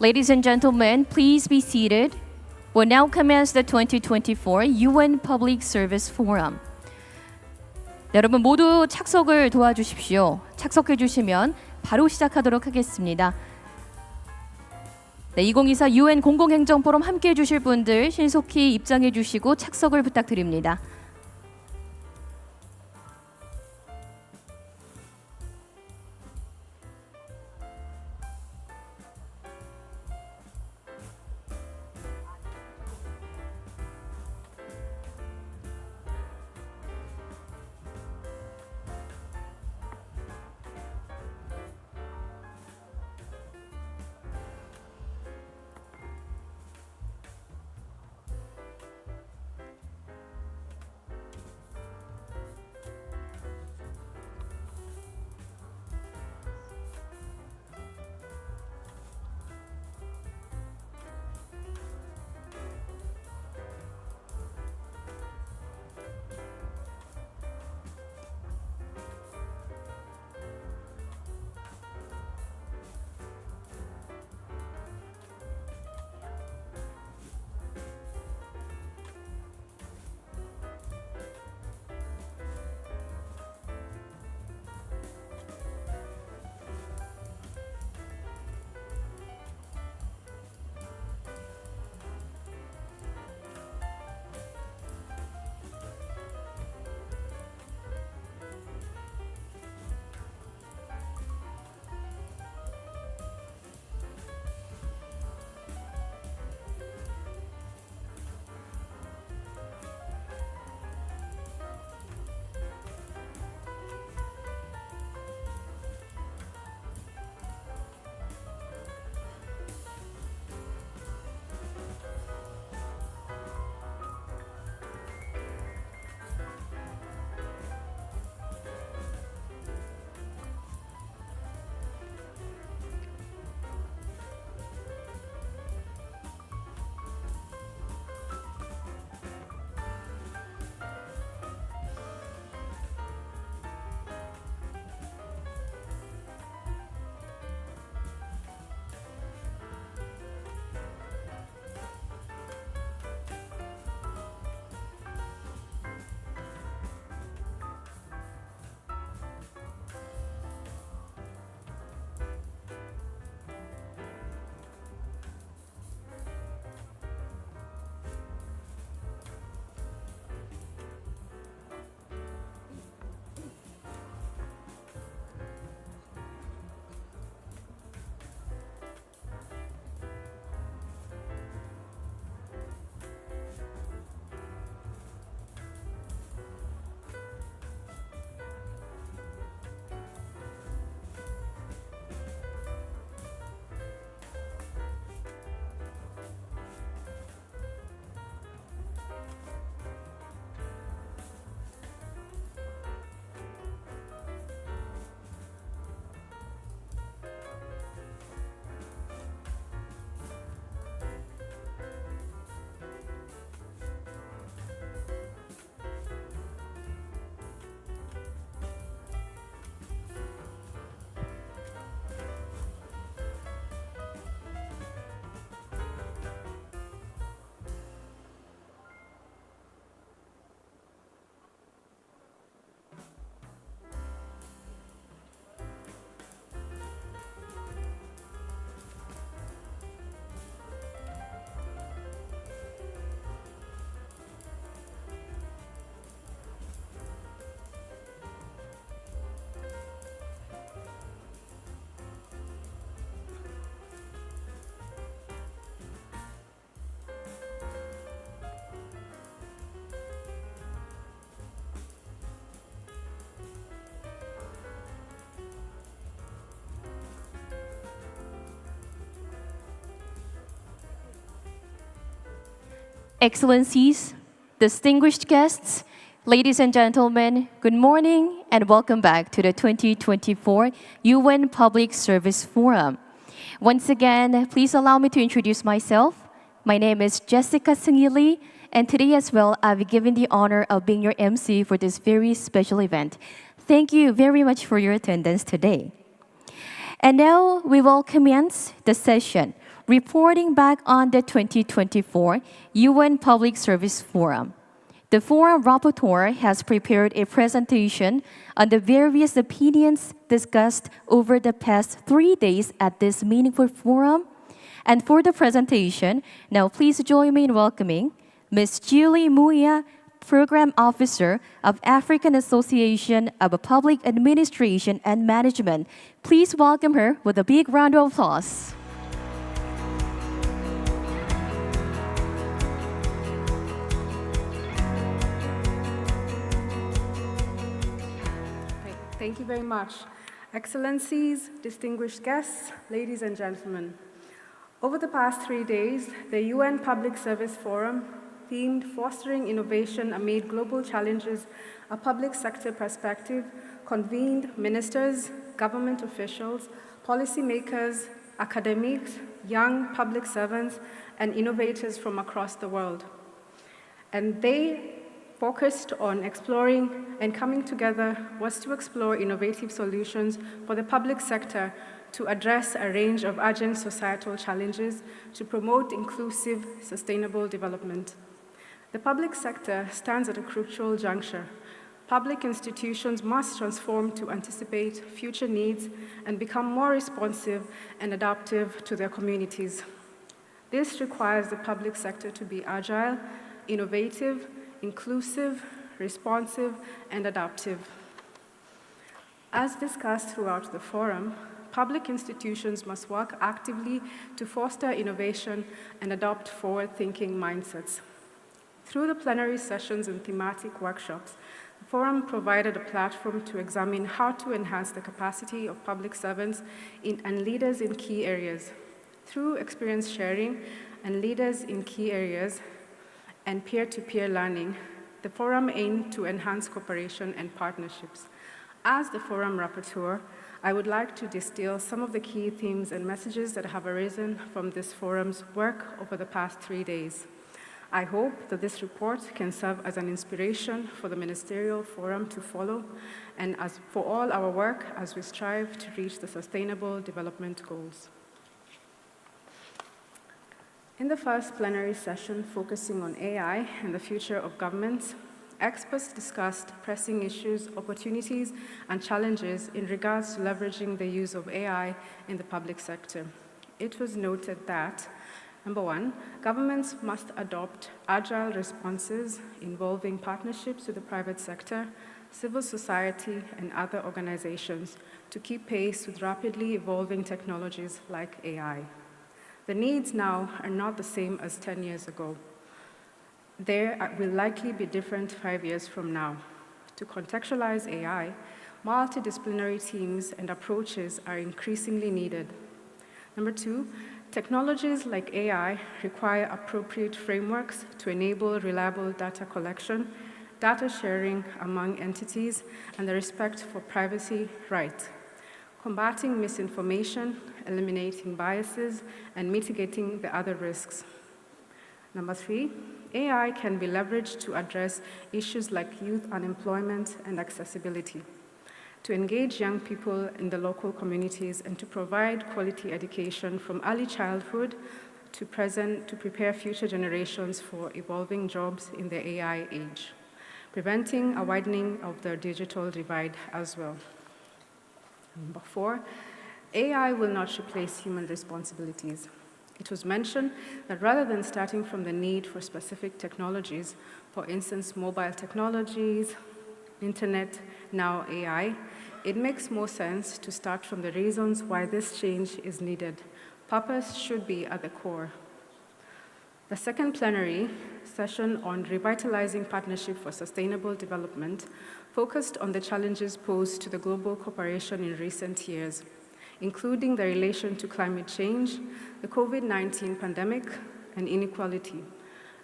Ladies and gentlemen, please be seated. We'll now commence the 2024 UN Public Service Forum. 여러분 모두 착석을 도와주십시오. 착석해 주시면 바로 시작하도록 하겠습니다. 네, 2024 UN 공공행정 포럼 함께해 주실 분들 신속히 입장해 주시고 착석을 부탁드립니다. Excellencies, distinguished guests, ladies and gentlemen, good morning and welcome back to the 2024 UN Public Service Forum. Once again, please allow me to introduce myself. My name is Jessica Sungili, and today as well, I'll be given the honor of being your MC for this very special event. Thank you very much for your attendance today. And now we will commence the session reporting back on the 2024 UN Public Service Forum. The forum rapporteur has prepared a presentation on the various opinions discussed over the past 3 days at this meaningful forum. And for the presentation, now please join me in welcoming Ms. Julie Muia, Program Officer of African Association of Public Administration and Management. Please welcome her with a big round of applause. Thank you very much. Excellencies, distinguished guests, ladies and gentlemen. Over the past 3 days, the UN Public Service Forum, themed Fostering Innovation Amid Global Challenges, a Public Sector Perspective, convened ministers, government officials, policymakers, academics, young public servants, and innovators from across the world. And they focused on exploring and coming together was to explore innovative solutions for the public sector to address a range of urgent societal challenges to promote inclusive, sustainable development. The public sector stands at a crucial juncture. Public institutions must transform to anticipate future needs and become more responsive and adaptive to their communities. This requires the public sector to be agile, innovative, inclusive, responsive, and adaptive. As discussed throughout the forum, public institutions must work actively to foster innovation and adopt forward-thinking mindsets. Through the plenary sessions and thematic workshops, the forum provided a platform to examine how to enhance the capacity of public servants and leaders in key areas. Through experience sharing and leaders in key areas, and peer-to-peer learning, the forum aimed to enhance cooperation and partnerships. As the forum rapporteur, I would like to distill some of the key themes and messages that have arisen from this forum's work over the past 3 days. I hope that this report can serve as an inspiration for the Ministerial Forum to follow and as for all our work as we strive to reach the Sustainable Development Goals. In the first plenary session focusing on AI and the future of governments, experts discussed pressing issues, opportunities, and challenges in regards to leveraging the use of AI in the public sector. It was noted that, number one, governments must adopt agile responses involving partnerships with the private sector, civil society, and other organizations to keep pace with rapidly evolving technologies like AI. The needs now are not the same as 10 years ago. They will likely be different 5 years from now. To contextualize AI, multidisciplinary teams and approaches are increasingly needed. Number two, technologies like AI require appropriate frameworks to enable reliable data collection, data sharing among entities, and the respect for privacy rights. Combating misinformation, eliminating biases, and mitigating the other risks. Number three, AI can be leveraged to address issues like youth unemployment and accessibility, to engage young people in the local communities, and to provide quality education from early childhood to prepare future generations for evolving jobs in the AI age, preventing a widening of the digital divide as well. Number four, AI will not replace human responsibilities. It was mentioned that rather than starting from the need for specific technologies, for instance, mobile technologies, internet, now AI, it makes more sense to start from the reasons why this change is needed. Purpose should be at the core. The second plenary session on revitalizing partnership for sustainable development focused on the challenges posed to the global cooperation in recent years, including the relation to climate change, the COVID-19 pandemic, and inequality.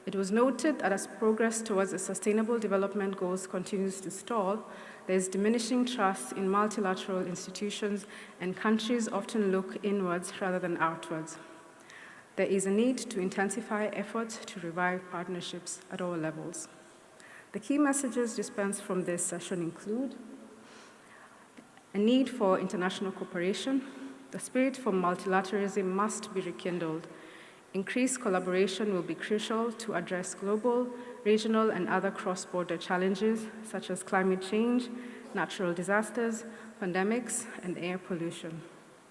It was noted that as progress towards the Sustainable Development Goals continues to stall, there is diminishing trust in multilateral institutions, and countries often look inwards rather than outwards. There is a need to intensify efforts to revive partnerships at all levels. The key messages dispensed from this session include a need for international cooperation, The spirit for multilateralism must be rekindled. Increased collaboration will be crucial to address global, regional, and other cross-border challenges such as climate change, natural disasters, pandemics, and air pollution.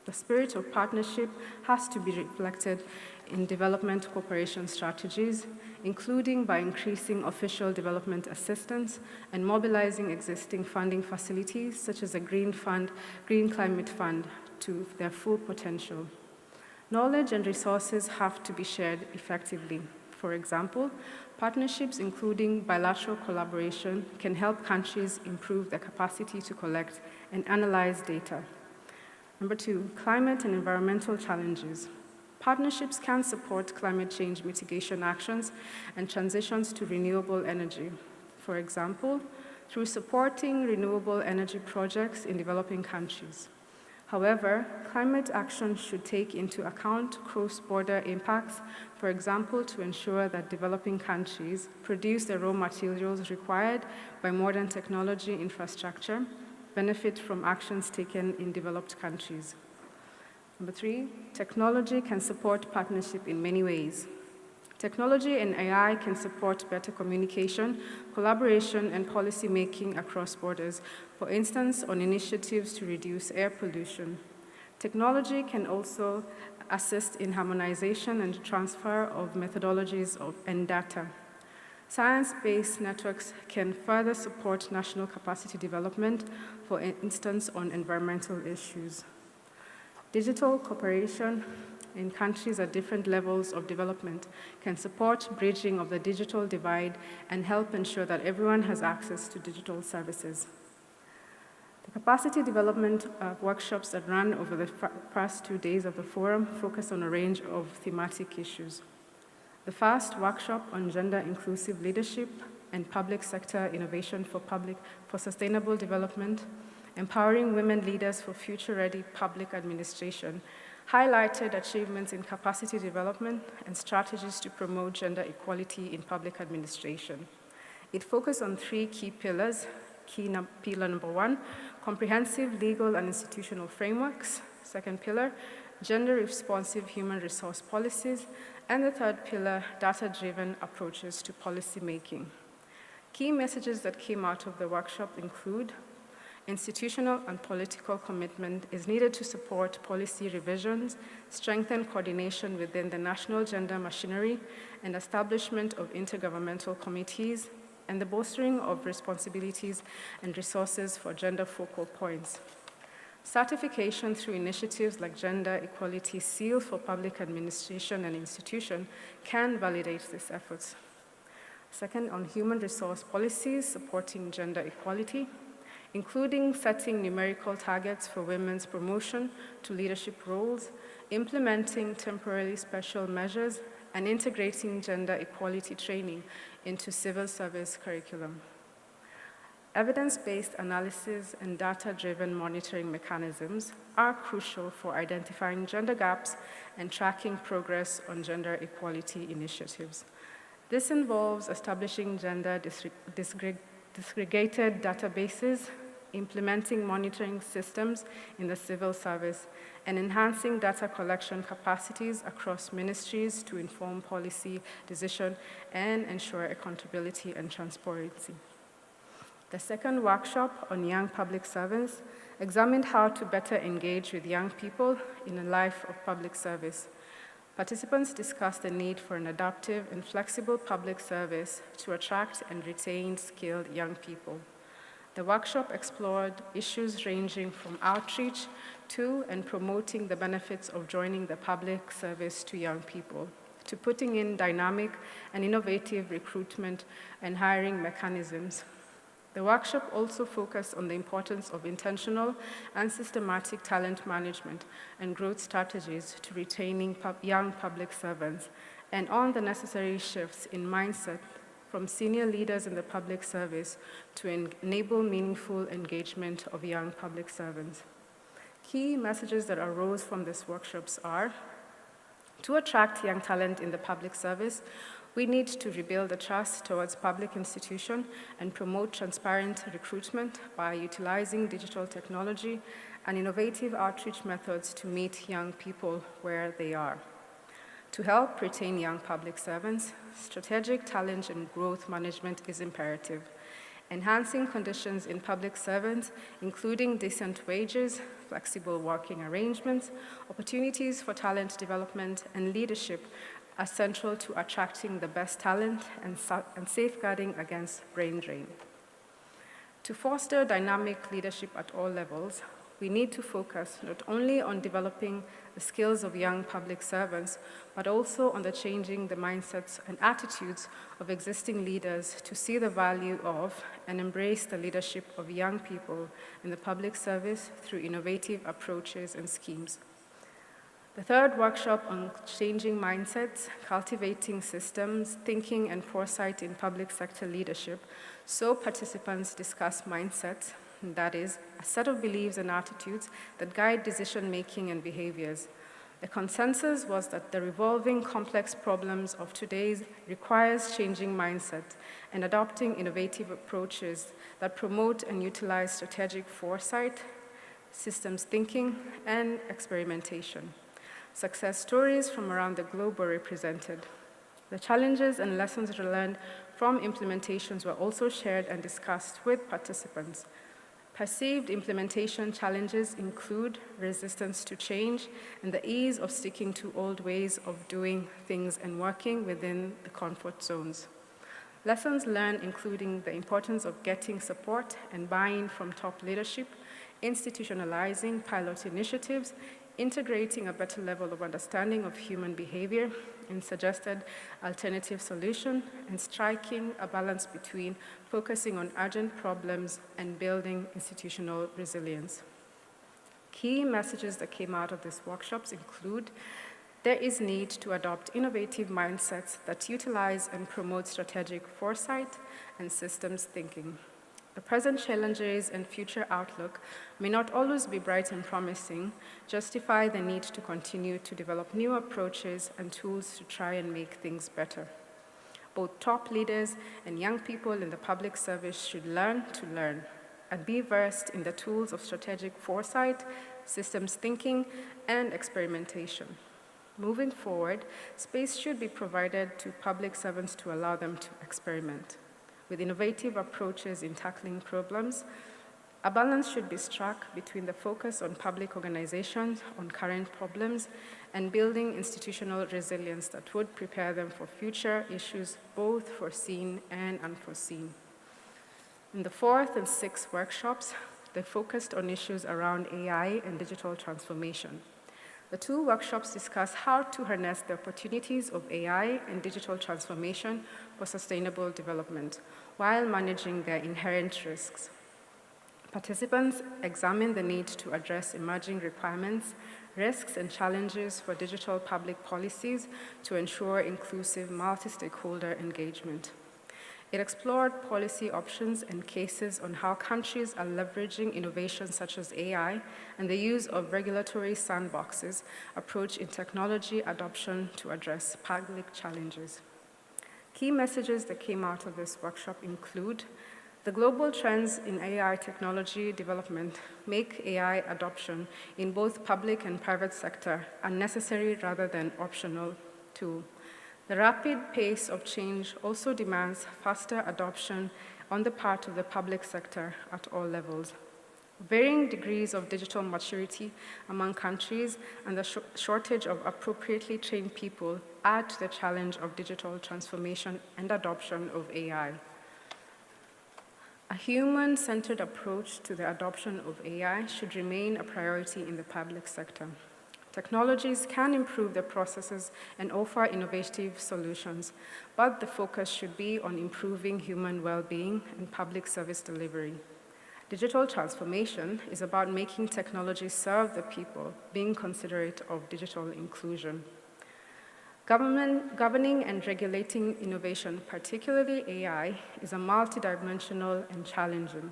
The spirit of partnership has to be reflected in development cooperation strategies, including by increasing official development assistance and mobilizing existing funding facilities such as a Green Climate Fund to their full potential. Knowledge and resources have to be shared effectively. For example, partnerships including bilateral collaboration can help countries improve their capacity to collect and analyze data. Number 2, climate and environmental challenges. Partnerships can support climate change mitigation actions and transitions to renewable energy. For example, through supporting renewable energy projects in developing countries. However, climate action should take into account cross-border impacts, for example, to ensure that developing countries produce the raw materials required by modern technology infrastructure, benefit from actions taken in developed countries. Number 3, technology can support partnership in many ways. Technology and AI can support better communication, collaboration, and policy making across borders, for instance, on initiatives to reduce air pollution. Technology can also assist in harmonization and transfer of methodologies and data. Science-based networks can further support national capacity development, for instance, on environmental issues. Digital cooperation in countries at different levels of development can support bridging of the digital divide and help ensure that everyone has access to digital services. The capacity development workshops that ran over the past 2 days of the forum focus on a range of thematic issues. The first workshop on gender-inclusive leadership and public sector innovation for sustainable development, empowering women leaders for future-ready public administration, highlighted achievements in capacity development and strategies to promote gender equality in public administration. It focused on 3 key pillars. Pillar number 1, comprehensive legal and institutional frameworks. Second pillar, gender-responsive human resource policies. And the third pillar, data-driven approaches to policy making. Key messages that came out of the workshop include institutional and political commitment is needed to support policy revisions, strengthen coordination within the national gender machinery, and establishment of intergovernmental committees, and the bolstering of responsibilities and resources for gender focal points. Certification through initiatives like Gender Equality Seal for public administration and institution can validate these efforts. Second, on human resource policies supporting gender equality, including setting numerical targets for women's promotion to leadership roles, implementing temporarily special measures, and integrating gender equality training into civil service curriculum. Evidence-based analysis and data-driven monitoring mechanisms are crucial for identifying gender gaps and tracking progress on gender equality initiatives. This involves establishing gender disaggregated databases, implementing monitoring systems in the civil service, and enhancing data collection capacities across ministries to inform policy decision and ensure accountability and transparency. The second workshop on young public servants examined how to better engage with young people in a life of public service. Participants discussed the need for an adaptive and flexible public service to attract and retain skilled young people. The workshop explored issues ranging from outreach to and promoting the benefits of joining the public service to young people, to putting in dynamic and innovative recruitment and hiring mechanisms. The workshop also focused on the importance of intentional and systematic talent management and growth strategies to retaining young public servants, and on the necessary shifts in mindset from senior leaders in the public service to enable meaningful engagement of young public servants. Key messages that arose from these workshops are: to attract young talent in the public service, we need to rebuild the trust towards public institutions and promote transparent recruitment by utilizing digital technology and innovative outreach methods to meet young people where they are. To help retain young public servants, strategic talent and growth management is imperative. Enhancing conditions in public servants, including decent wages, flexible working arrangements, opportunities for talent development, and leadership are central to attracting the best talent and safeguarding against brain drain. To foster dynamic leadership at all levels, we need to focus not only on developing the skills of young public servants, but also on changing the mindsets and attitudes of existing leaders to see the value of and embrace the leadership of young people in the public service through innovative approaches and schemes. The third workshop on changing mindsets, cultivating systems, thinking and foresight in public sector leadership, so participants discuss mindsets, that is, a set of beliefs and attitudes that guide decision-making and behaviors. The consensus was that the revolving complex problems of today requires changing mindset and adopting innovative approaches that promote and utilize strategic foresight, systems thinking, and experimentation. Success stories from around the globe were represented. The challenges and lessons learned from implementations were also shared and discussed with participants. Perceived implementation challenges include resistance to change and the ease of sticking to old ways of doing things and working within the comfort zones. Lessons learned including the importance of getting support and buy-in from top leadership, institutionalizing pilot initiatives, integrating a better level of understanding of human behavior and suggested alternative solution, and striking a balance between focusing on urgent problems and building institutional resilience. Key messages that came out of these workshops include there is need to adopt innovative mindsets that utilize and promote strategic foresight and systems thinking. The present challenges and future outlook may not always be bright and promising, justify the need to continue to develop new approaches and tools to try and make things better. Both top leaders and young people in the public service should learn to learn and be versed in the tools of strategic foresight, systems thinking, and experimentation. Moving forward, space should be provided to public servants to allow them to experiment. With innovative approaches in tackling problems, a balance should be struck between the focus on public organizations on current problems and building institutional resilience that would prepare them for future issues, both foreseen and unforeseen. In the fourth and sixth workshops, they focused on issues around AI and digital transformation. The two workshops discuss how to harness the opportunities of AI and digital transformation for sustainable development while managing their inherent risks. Participants examined the need to address emerging requirements, risks, and challenges for digital public policies to ensure inclusive multi-stakeholder engagement. It explored policy options and cases on how countries are leveraging innovations such as AI and the use of regulatory sandboxes approach in technology adoption to address public challenges. Key messages that came out of this workshop include the global trends in AI technology development make AI adoption in both public and private sector a necessary rather than optional tool. The rapid pace of change also demands faster adoption on the part of the public sector at all levels. Varying degrees of digital maturity among countries and the shortage of appropriately trained people add to the challenge of digital transformation and adoption of AI. A human-centered approach to the adoption of AI should remain a priority in the public sector. Technologies can improve the processes and offer innovative solutions, but the focus should be on improving human well-being and public service delivery. Digital transformation is about making technology serve the people, being considerate of digital inclusion. Governing and regulating innovation, particularly AI, is a multidimensional and challenging.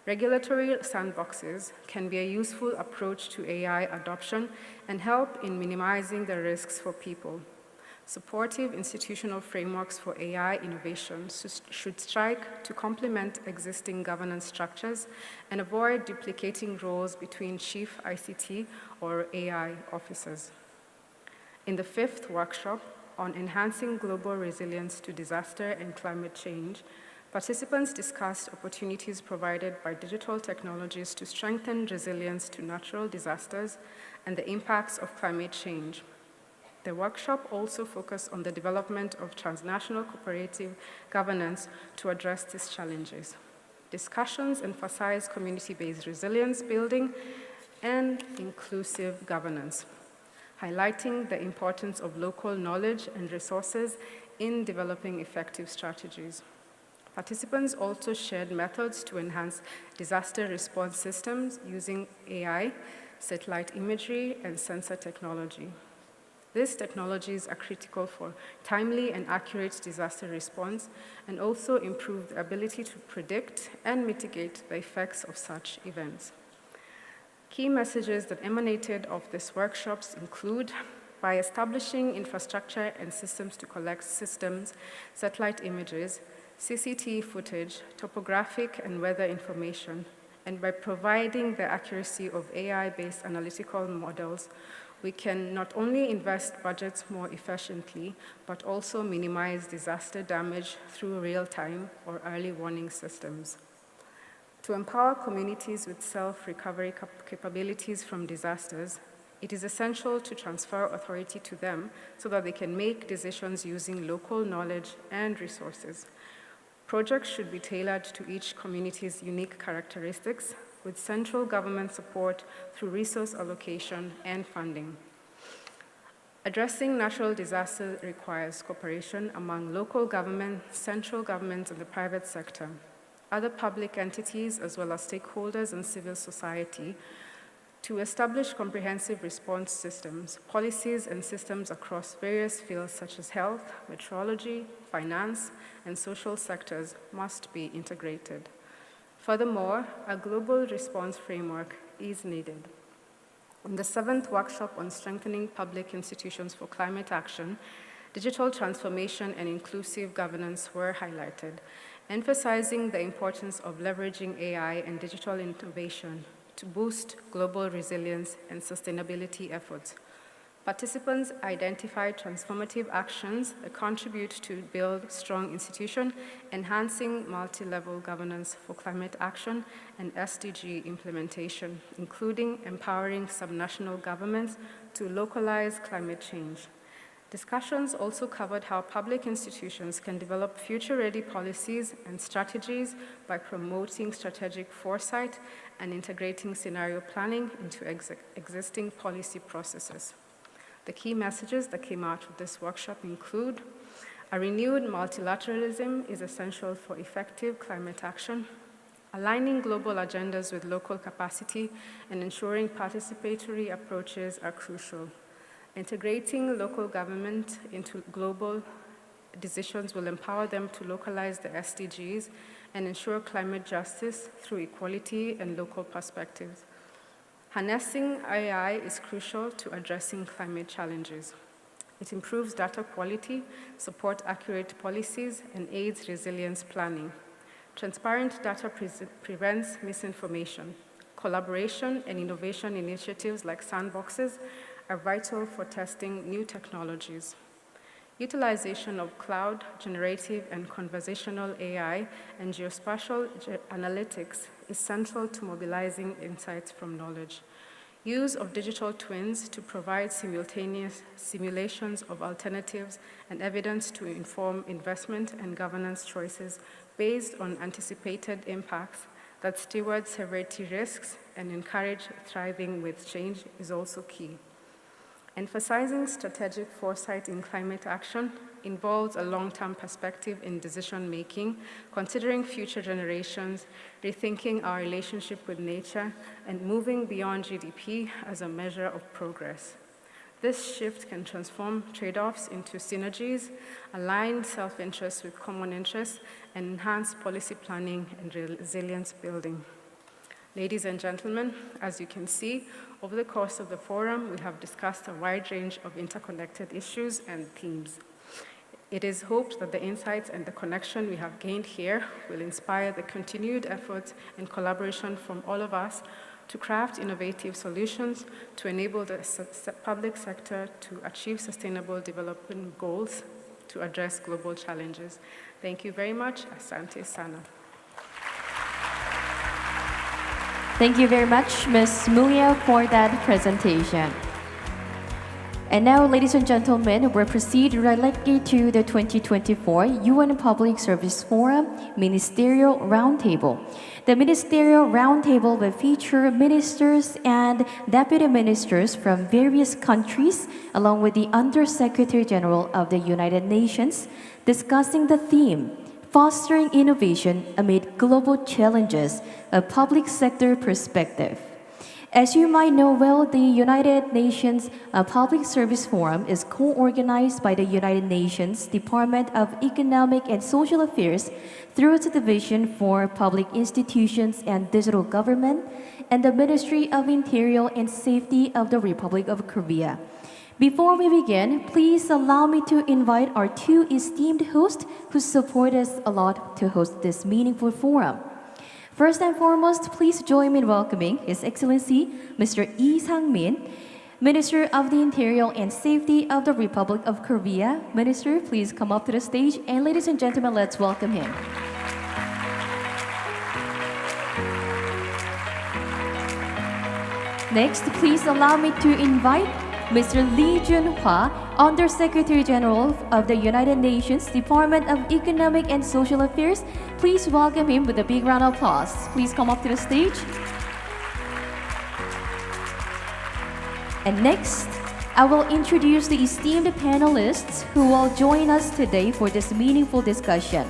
Regulatory sandboxes can be a useful approach to AI adoption and help in minimizing the risks for people. Supportive institutional frameworks for AI innovation should strike to complement existing governance structures and avoid duplicating roles between chief ICT or AI officers. In the fifth workshop on enhancing global resilience to disaster and climate change, participants discussed opportunities provided by digital technologies to strengthen resilience to natural disasters and the impacts of climate change. The workshop also focused on the development of transnational cooperative governance to address these challenges. Discussions emphasized community-based resilience building and inclusive governance, highlighting the importance of local knowledge and resources in developing effective strategies. Participants also shared methods to enhance disaster response systems using AI, satellite imagery, and sensor technology. These technologies are critical for timely and accurate disaster response and also improve the ability to predict and mitigate the effects of such events. Key messages that emanated of these workshops include: by establishing infrastructure and systems to collect satellite images, CCTV footage, topographic and weather information, and by providing the accuracy of AI-based analytical models, we can not only invest budgets more efficiently, but also minimize disaster damage through real-time or early warning systems. To empower communities with self-recovery capabilities from disasters, it is essential to transfer authority to them so that they can make decisions using local knowledge and resources. Projects should be tailored to each community's unique characteristics, with central government support through resource allocation and funding. Addressing natural disasters requires cooperation among local governments, central governments, and the private sector, other public entities, as well as stakeholders and civil society, to establish comprehensive response systems, policies, and systems across various fields such as health, meteorology, finance, and social sectors must be integrated. Furthermore, a global response framework is needed. In the seventh workshop on strengthening public institutions for climate action, digital transformation and inclusive governance were highlighted, emphasizing the importance of leveraging AI and digital innovation to boost global resilience and sustainability efforts. Participants identified transformative actions that contribute to build strong institutions, enhancing multi-level governance for climate action and SDG implementation, including empowering subnational governments to localize climate change. Discussions also covered how public institutions can develop future-ready policies and strategies by promoting strategic foresight and integrating scenario planning into existing policy processes. The key messages that came out of this workshop include: a renewed multilateralism is essential for effective climate action, aligning global agendas with local capacity and ensuring participatory approaches are crucial. Integrating local government into global decisions will empower them to localize the SDGs and ensure climate justice through equality and local perspectives. Harnessing AI is crucial to addressing climate challenges. It improves data quality, supports accurate policies, and aids resilience planning. Transparent data prevents misinformation. Collaboration and innovation initiatives like sandboxes are vital for testing new technologies. Utilization of cloud, generative, and conversational AI and geospatial analytics is central to mobilizing insights from knowledge. Use of digital twins to provide simultaneous simulations of alternatives and evidence to inform investment and governance choices based on anticipated impacts that steward severity risks and encourage thriving with change is also key. Emphasizing strategic foresight in climate action involves a long-term perspective in decision-making, considering future generations, rethinking our relationship with nature, and moving beyond GDP as a measure of progress. This shift can transform trade-offs into synergies, align self-interest with common interests, and enhance policy planning and resilience building. Ladies and gentlemen, as you can see, over the course of the forum, we have discussed a wide range of interconnected issues and themes. It is hoped that the insights and the connection we have gained here will inspire the continued effort and collaboration from all of us to craft innovative solutions to enable the public sector to achieve sustainable development goals to address global challenges. Thank you very much. Asante Sana. Thank you very much, Ms. Muya, for that presentation. And now, ladies and gentlemen, we'll proceed directly to the 2024 UN Public Service Forum Ministerial Roundtable. The Ministerial Roundtable will feature ministers and deputy ministers from various countries, along with the Under-Secretary General of the United Nations, discussing the theme, Fostering Innovation Amid Global Challenges, a Public Sector Perspective. As you might know well, the United Nations Public Service Forum is co-organized by the United Nations Department of Economic and Social Affairs through its Division for Public Institutions and Digital Government and the Ministry of Interior and Safety of the Republic of Korea. Before we begin, please allow me to invite our two esteemed hosts who support us a lot to host this meaningful forum. First and foremost, please join me in welcoming His Excellency Mr. Lee Sang-min, Minister of the Interior and Safety of the Republic of Korea. Minister, please come up to the stage, and ladies and gentlemen, let's welcome him. Next, please allow me to invite Mr. Lee Jun-hwa, Under-Secretary General of the United Nations Department of Economic and Social Affairs. Please welcome him with a big round of applause. Please come up to the stage. And next, I will introduce the esteemed panelists who will join us today for this meaningful discussion.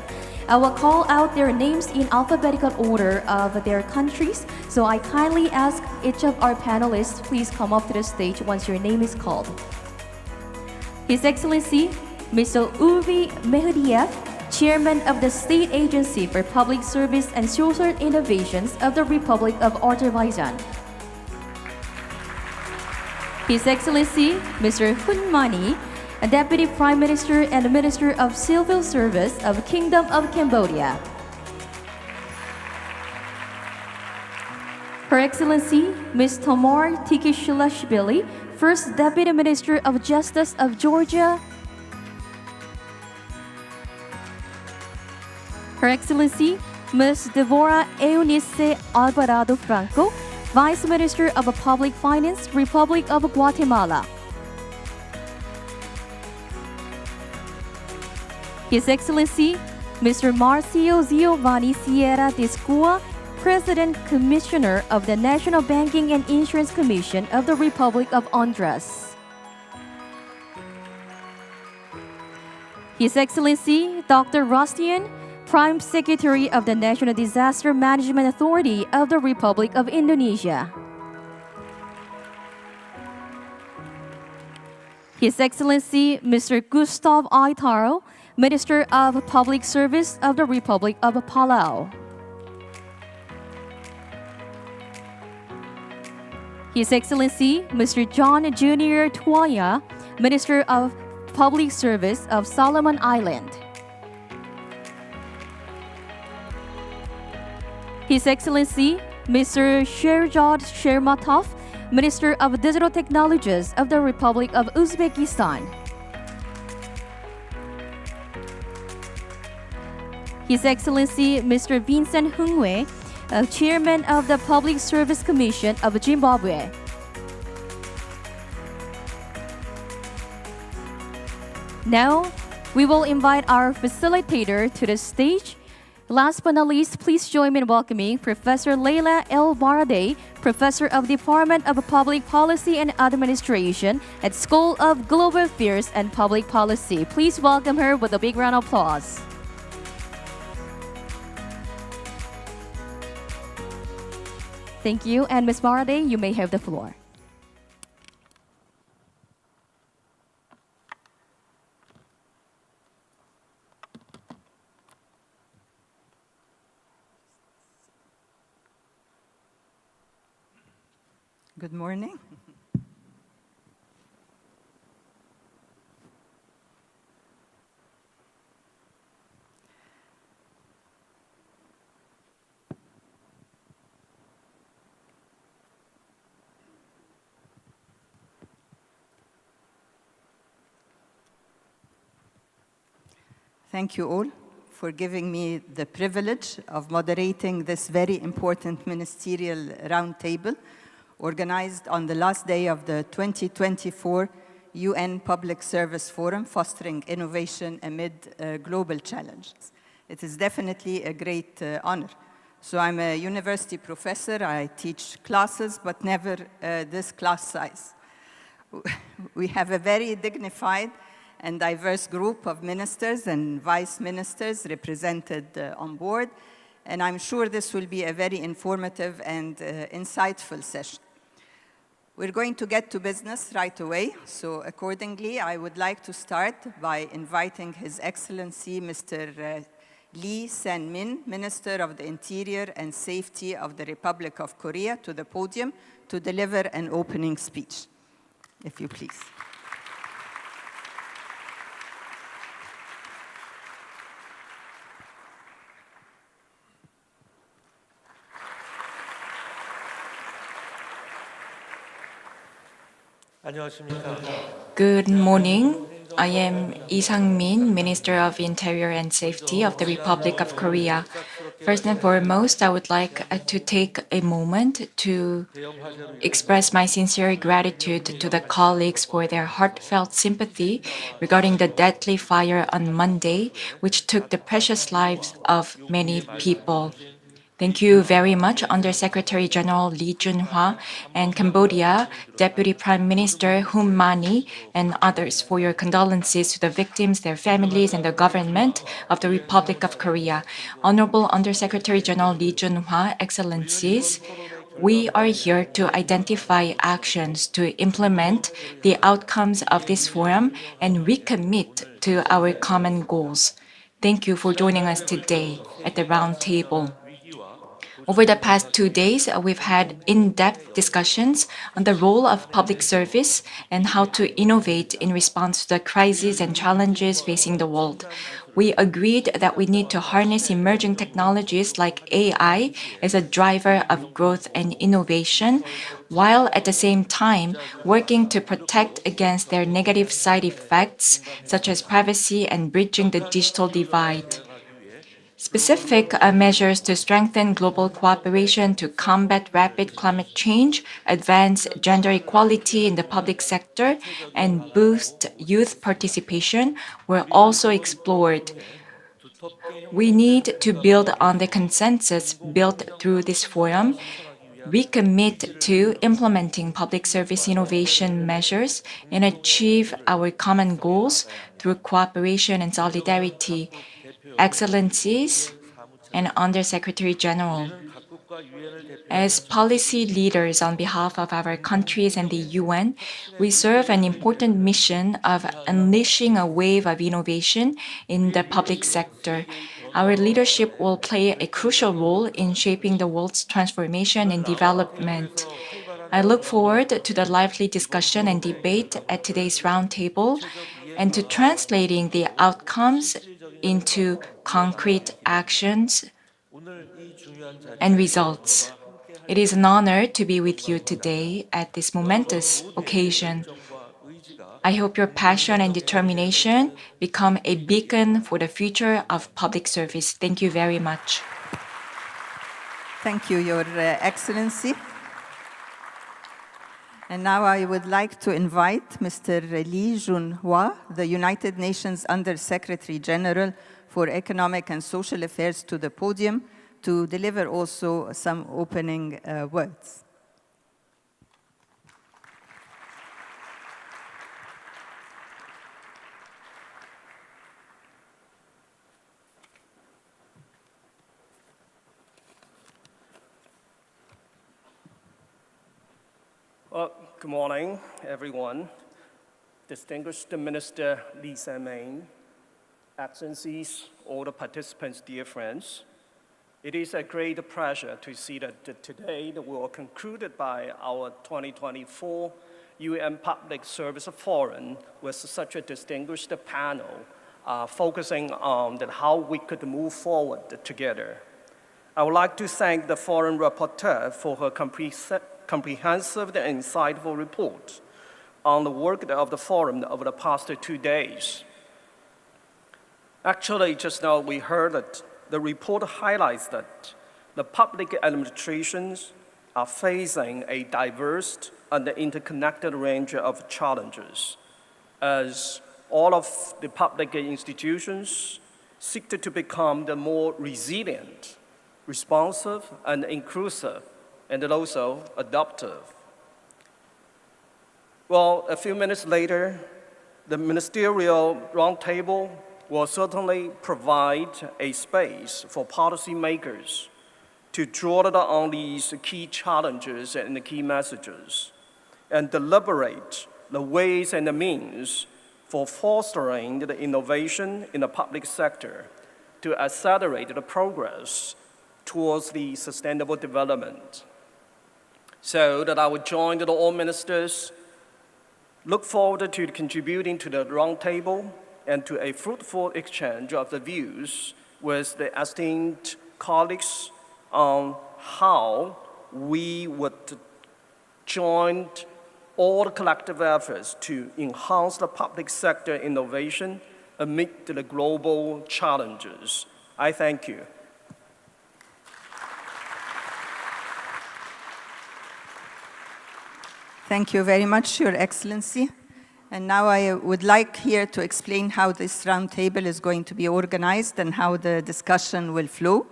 I will call out their names in alphabetical order of their countries, so I kindly ask each of our panelists, please come up to the stage once your name is called. His Excellency, Mr. Ulvi Mehdiev, Chairman of the State Agency for Public Service and Social Innovations of the Republic of Azerbaijan. His Excellency, Mr. Hun Mani, Deputy Prime Minister and Minister of Civil Service of Kingdom of Cambodia. Her Excellency, Ms. Tamar Tikishilashvili, First Deputy Minister of Justice of Georgia. Her Excellency, Ms. Deborah Eunice Alvarado Franco, Vice Minister of Public Finance, Republic of Guatemala. His Excellency, Mr. Marcio Giovanni Sierra Discua, President Commissioner of the National Banking and Insurance Commission of the Republic of Honduras. His Excellency, Dr. Rostian, Prime Secretary of the National Disaster Management Authority of the Republic of Indonesia. His Excellency, Mr. Gustav Aitaro, Minister of Public Service of the Republic of Palau. His Excellency, Mr. John Junior Tuaya, Minister of Public Service of Solomon Island. His Excellency, Mr. Sherzad Shermatov, Minister of Digital Technologies of the Republic of Uzbekistan. His Excellency, Mr. Vincent Hungwe, Chairman of the Public Service Commission of Zimbabwe. Now, we will invite our facilitator to the stage. Last but not least, please join me in welcoming Professor Leila El Baradei, Professor of Department of Public Policy and Administration at School of Global Affairs and Public Policy. Please welcome her with a big round of applause. Thank you, and Ms. Baradei, you may have the floor. Good morning. Thank you all for giving me the privilege of moderating this very important Ministerial Roundtable organized on the last day of the 2024 UN Public Service Forum, Fostering Innovation Amid Global Challenges. It is definitely a great honor. So I'm a university professor. I teach classes, but never this class size. We have a very dignified and diverse group of ministers and vice ministers represented on board, and I'm sure this will be a very informative and insightful session. We're going to get to business right away, so accordingly, I would like to start by inviting His Excellency Mr. Lee Sang-min, Minister of the Interior and Safety of the Republic of Korea, to the podium to deliver an opening speech, if you please. Good morning. I am Lee Sang-min, Minister of Interior and Safety of the Republic of Korea. First and foremost, I would like to take a moment to express my sincere gratitude to the colleagues for their heartfelt sympathy regarding the deadly fire on Monday, which took the precious lives of many people. Thank you very much, Undersecretary General Lee Jun-hwa and Cambodia Deputy Prime Minister Hun Mani and others for your condolences to the victims, their families, and the government of the Republic of Korea. Honorable Undersecretary General Lee Jun-hwa, Excellencies, we are here to identify actions to implement the outcomes of this forum and recommit to our common goals. Thank you for joining us today at the round table. Over the past 2 days, we've had in-depth discussions on the role of public service and how to innovate in response to the crises and challenges facing the world. We agreed that we need to harness emerging technologies like AI as a driver of growth and innovation, while at the same time working to protect against their negative side effects, such as privacy and bridging the digital divide. Specific measures to strengthen global cooperation to combat rapid climate change, advance gender equality in the public sector, and boost youth participation were also explored. We need to build on the consensus built through this forum, recommit to implementing public service innovation measures, and achieve our common goals through cooperation and solidarity. Excellencies and Undersecretary General, as policy leaders on behalf of our countries and the UN, we serve an important mission of unleashing a wave of innovation in the public sector. Our leadership will play a crucial role in shaping the world's transformation and development. I look forward to the lively discussion and debate at today's roundtable and to translating the outcomes into concrete actions and results. It is an honor to be with you today at this momentous occasion. I hope your passion and determination become a beacon for the future of public service. Thank you very much. Thank you, Your Excellency. And now I would like to invite Mr. Lee Jun-hwa, the United Nations Under-Secretary General for Economic and Social Affairs, to the podium to deliver also some opening words. Well, good morning, everyone. Distinguished Minister Lee Sang-min, Excellencies, all the participants, dear friends. It is a great pleasure to see that today we were concluded by our 2024 UN Public Service Forum with such a distinguished panel focusing on how we could move forward together. I would like to thank the foreign rapporteur for her comprehensive and insightful report on the work of the forum over the past 2 days. Actually, just now we heard that the report highlights that the public administrations are facing a diverse and interconnected range of challenges as all of the public institutions seek to become the more resilient, responsive, and inclusive, and also adaptive. Well, a few minutes later, the Ministerial Roundtable will certainly provide a space for policymakers to draw on these key challenges and the key messages and deliberate the ways and the means for fostering the innovation in the public sector to accelerate the progress towards the sustainable development. So that I would join all ministers, look forward to contributing to the roundtable and to a fruitful exchange of the views with the esteemed colleagues on how we would join all collective efforts to enhance the public sector innovation amid the global challenges. I thank you. Thank you very much, Your Excellency. And now I would like here to explain how this roundtable is going to be organized and how the discussion will flow.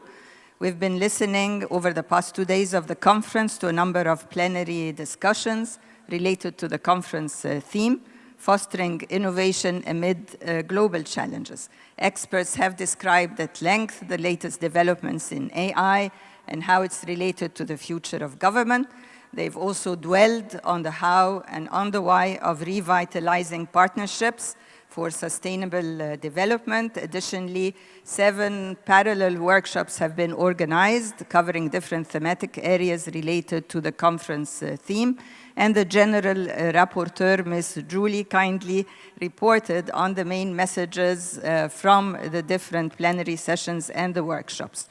We've been listening over the past 2 days of the conference to a number of plenary discussions related to the conference theme, fostering innovation amid global challenges. Experts have described at length the latest developments in AI and how it's related to the future of government. They've also dwelled on the how and on the why of revitalizing partnerships for sustainable development. Additionally, 7 parallel workshops have been organized covering different thematic areas related to the conference theme. And the General Rapporteur, Ms. Julie, kindly reported on the main messages from the different plenary sessions and the workshops.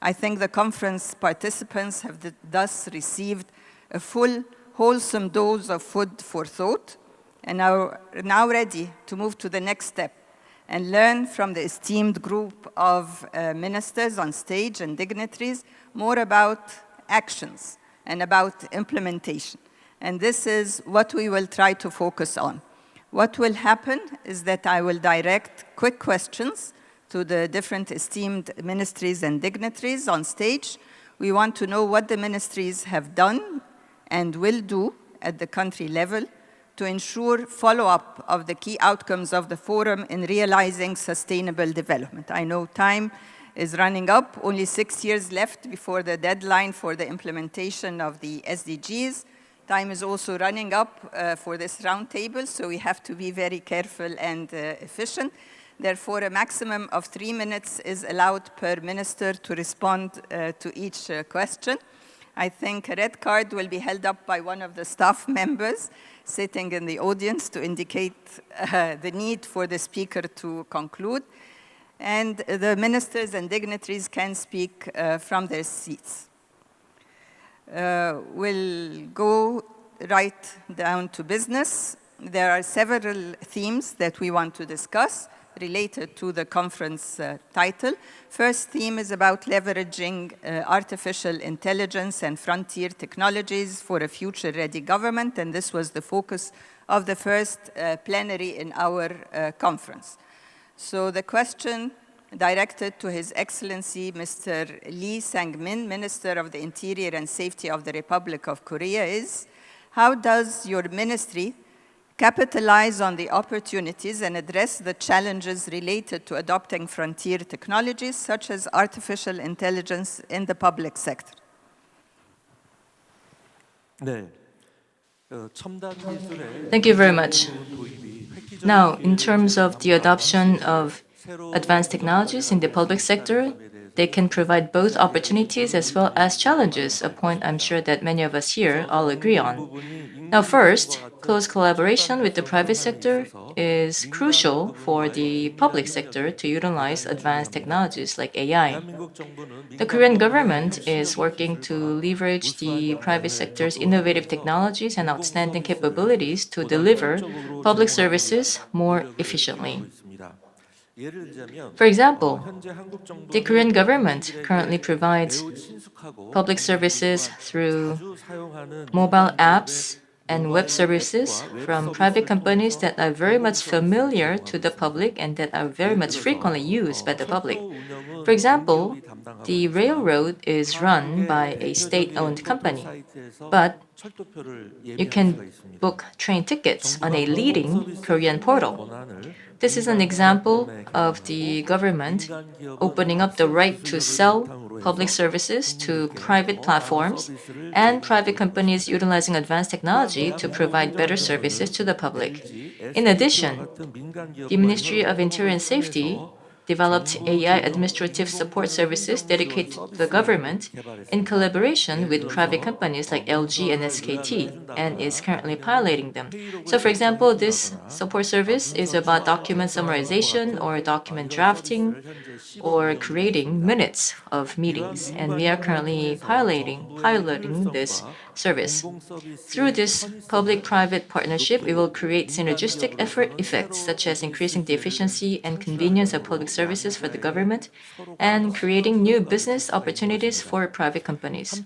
I think the conference participants have thus received a full, wholesome dose of food for thought, and are now ready to move to the next step and learn from the esteemed group of ministers on stage and dignitaries more about actions and about implementation. And this is what we will try to focus on. What will happen is that I will direct quick questions to the different esteemed ministries and dignitaries on stage. We want to know what the ministries have done and will do at the country level to ensure follow-up of the key outcomes of the forum in realizing sustainable development. I know time is running up, only 6 years left before the deadline for the implementation of the SDGs. Time is also running up for this roundtable, so we have to be very careful and efficient. Therefore, a maximum of 3 minutes is allowed per minister to respond to each question. I think a red card will be held up by one of the staff members sitting in the audience to indicate the need for the speaker to conclude. And the ministers and dignitaries can speak from their seats. We'll go right down to business. There are several themes that we want to discuss related to the conference title. First theme is about leveraging artificial intelligence and frontier technologies for a future-ready government, and this was the focus of the first plenary in our conference. So the question directed to His Excellency Mr. Lee Sang-min, Minister of the Interior and Safety of the Republic of Korea, is: how does your ministry capitalize on the opportunities and address the challenges related to adopting frontier technologies such as artificial intelligence in the public sector? Thank you very much. Now, in terms of the adoption of advanced technologies in the public sector, they can provide both opportunities as well as challenges, a point I'm sure that many of us here all agree on. Now, first, close collaboration with the private sector is crucial for the public sector to utilize advanced technologies like AI. The Korean government is working to leverage the private sector's innovative technologies and outstanding capabilities to deliver public services more efficiently. For example, the Korean government currently provides public services through mobile apps and web services from private companies that are very much familiar to the public and that are very much frequently used by the public. For example, the railroad is run by a state-owned company, but you can book train tickets on a leading Korean portal. This is an example of the government opening up the right to sell public services to private platforms and private companies utilizing advanced technology to provide better services to the public. In addition, the Ministry of Interior and Safety developed AI administrative support services dedicated to the government in collaboration with private companies like LG and SKT and is currently piloting them. So for example, this support service is about document summarization or document drafting or creating minutes of meetings, and we are currently piloting this service. Through this public-private partnership, we will create synergistic effects such as increasing the efficiency and convenience of public services for the government and creating new business opportunities for private companies.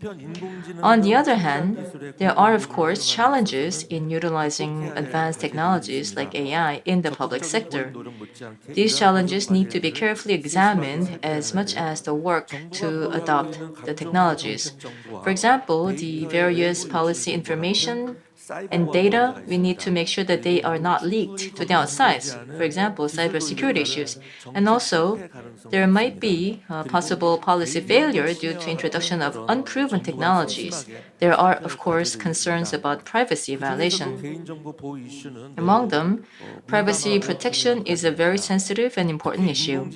On the other hand, there are of course challenges in utilizing advanced technologies like AI in the public sector. These challenges need to be carefully examined as much as the work to adopt the technologies. For example, the various policy information and data, we need to make sure that they are not leaked to the outside. For example, cybersecurity issues. And also, there might be possible policy failure due to introduction of unproven technologies. There are, of course, concerns about privacy violation. Among them, privacy protection is a very sensitive and important issue.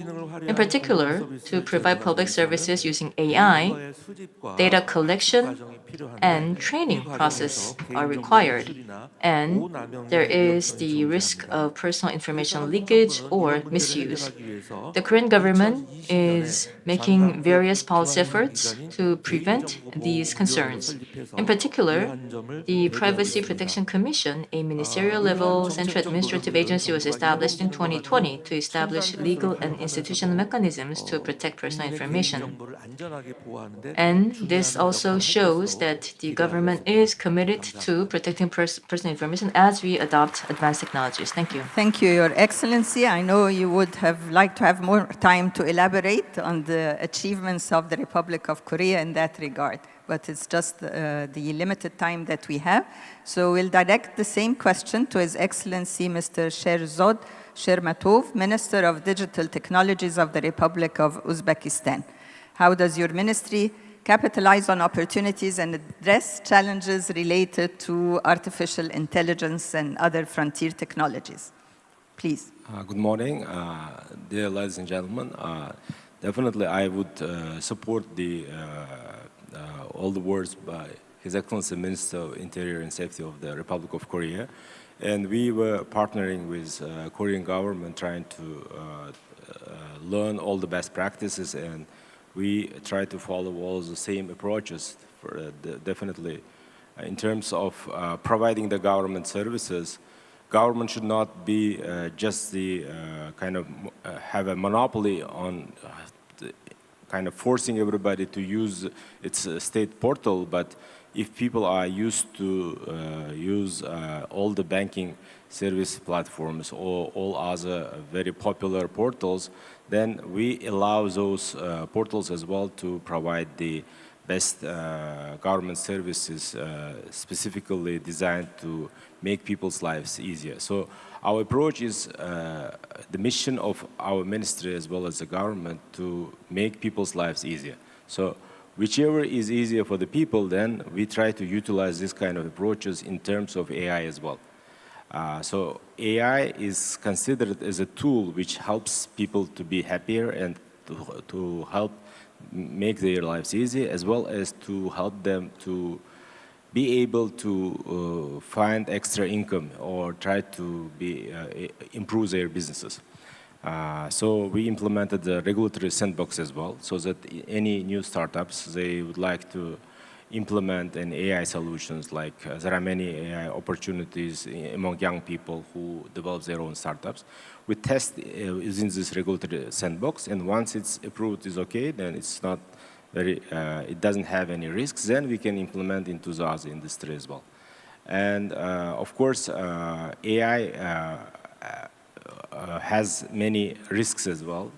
In particular, to provide public services using AI, data collection and training process are required, and there is the risk of personal information leakage or misuse. The Korean government is making various policy efforts to prevent these concerns. In particular, the Privacy Protection Commission, a ministerial level central administrative agency, was established in 2020 to establish legal and institutional mechanisms to protect personal information. And this also shows that the government is committed to protecting personal information as we adopt advanced technologies. Thank you. Thank you, Your Excellency. I know you would have liked to have more time to elaborate on the achievements of the Republic of Korea in that regard, but it's just the limited time that we have. So we'll direct the same question to His Excellency Mr. Sherzod Shermatov, Minister of Digital Technologies of the Republic of Uzbekistan. How does your ministry capitalize on opportunities and address challenges related to artificial intelligence and other frontier technologies? Please. Good morning, dear ladies and gentlemen. Definitely, I would support all the words by His Excellency Minister of Interior and Safety of the Republic of Korea. And we were partnering with Korean government trying to learn all the best practices, and we try to follow all the same approaches. Definitely, in terms of providing the government services, government should not be just the have a monopoly on kind of forcing everybody to use its state portal, but if people are used to use all the banking service platforms or all other very popular portals, then we allow those portals as well to provide the best government services specifically designed to make people's lives easier. So our approach is the mission of our ministry as well as the government to make people's lives easier. So whichever is easier for the people, then we try to utilize this kind of approaches in terms of AI as well. So AI is considered as a tool which helps people to be happier and to help make their lives easy, as well as to help them to be able to find extra income or try to improve their businesses. So we implemented the regulatory sandbox as well, so that any new startups, they would like to implement an AI solutions, like there are many AI opportunities among young people who develop their own startups. We test using this regulatory sandbox, and once it's approved is okay, then it's not very, it doesn't have any risks, then we can implement into the other industry as well. And of course, AI has many risks as well,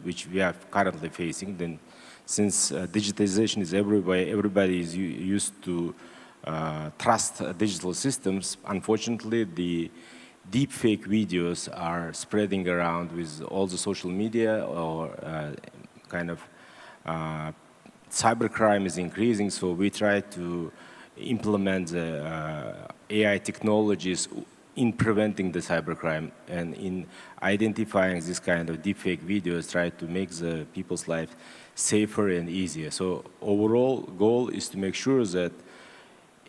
which we are currently facing. Then, since digitization is everywhere, everybody is used to trust digital systems. Unfortunately, the deep fake videos are spreading around with all the social media, or kind of cybercrime is increasing. So we try to implement the AI technologies in preventing the cybercrime, and in identifying this kind of deepfake videos, try to make the people's life safer and easier. So overall goal is to make sure that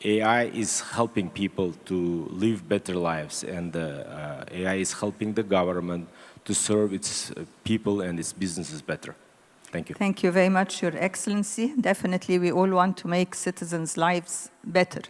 AI is helping people to live better lives, and AI is helping the government to serve its people and its businesses better. Thank you. Thank you very much, Your Excellency. Definitely, we all want to make citizens' lives better.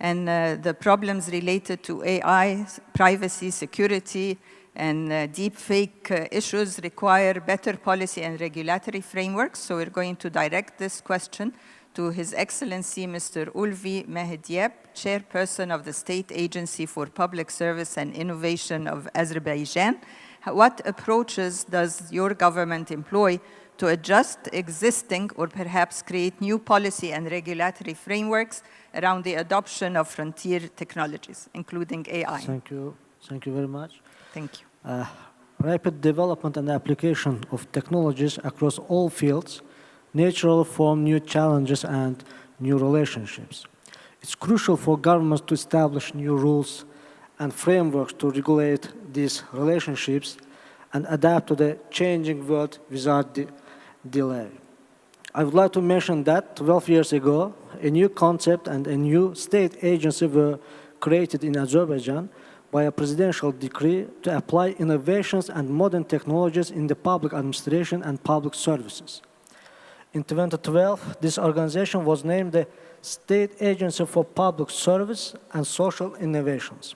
And the problems related to AI, privacy, security, and deep fake issues require better policy and regulatory frameworks. So we're going to direct this question to His Excellency Mr. Ulvi Mehdieb, Chairperson of the State Agency for Public Service and Innovation of Azerbaijan. What approaches does your government employ to adjust existing or perhaps create new policy and regulatory frameworks around the adoption of frontier technologies, including AI? Thank you. Thank you very much. Thank you. Rapid development and application of technologies across all fields naturally form new challenges and new relationships. It's crucial for governments to establish new rules and frameworks to regulate these relationships and adapt to the changing world without delay. I would like to mention that 12 years ago, a new concept and a new state agency were created in Azerbaijan by a presidential decree to apply innovations and modern technologies in the public administration and public services. In 2012, this organization was named the State Agency for Public Service and Social Innovations.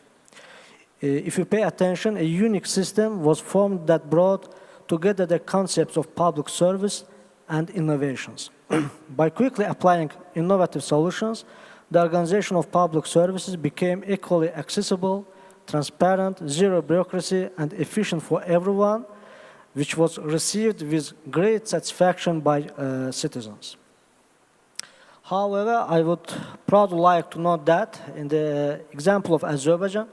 If you pay attention, a unique system was formed that brought together the concepts of public service and innovations. By quickly applying innovative solutions, the organization of public services became equally accessible, transparent, zero bureaucracy, and efficient for everyone, which was received with great satisfaction by citizens. However, I would proudly like to note that in the example of Azerbaijan,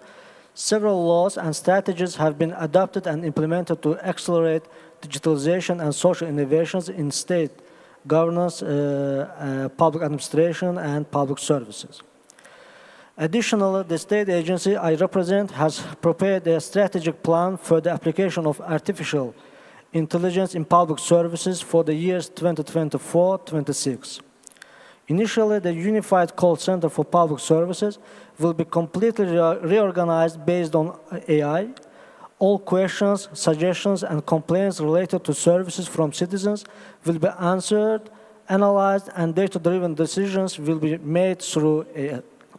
several laws and strategies have been adopted and implemented to accelerate digitalization and social innovations in state governance, public administration, and public services. Additionally, the state agency I represent has prepared a strategic plan for the application of artificial intelligence in public services for the years 2024-26. Initially, the Unified Call Center for Public Services will be completely reorganized based on AI. All questions, suggestions, and complaints related to services from citizens will be answered, analyzed, and data-driven decisions will be made through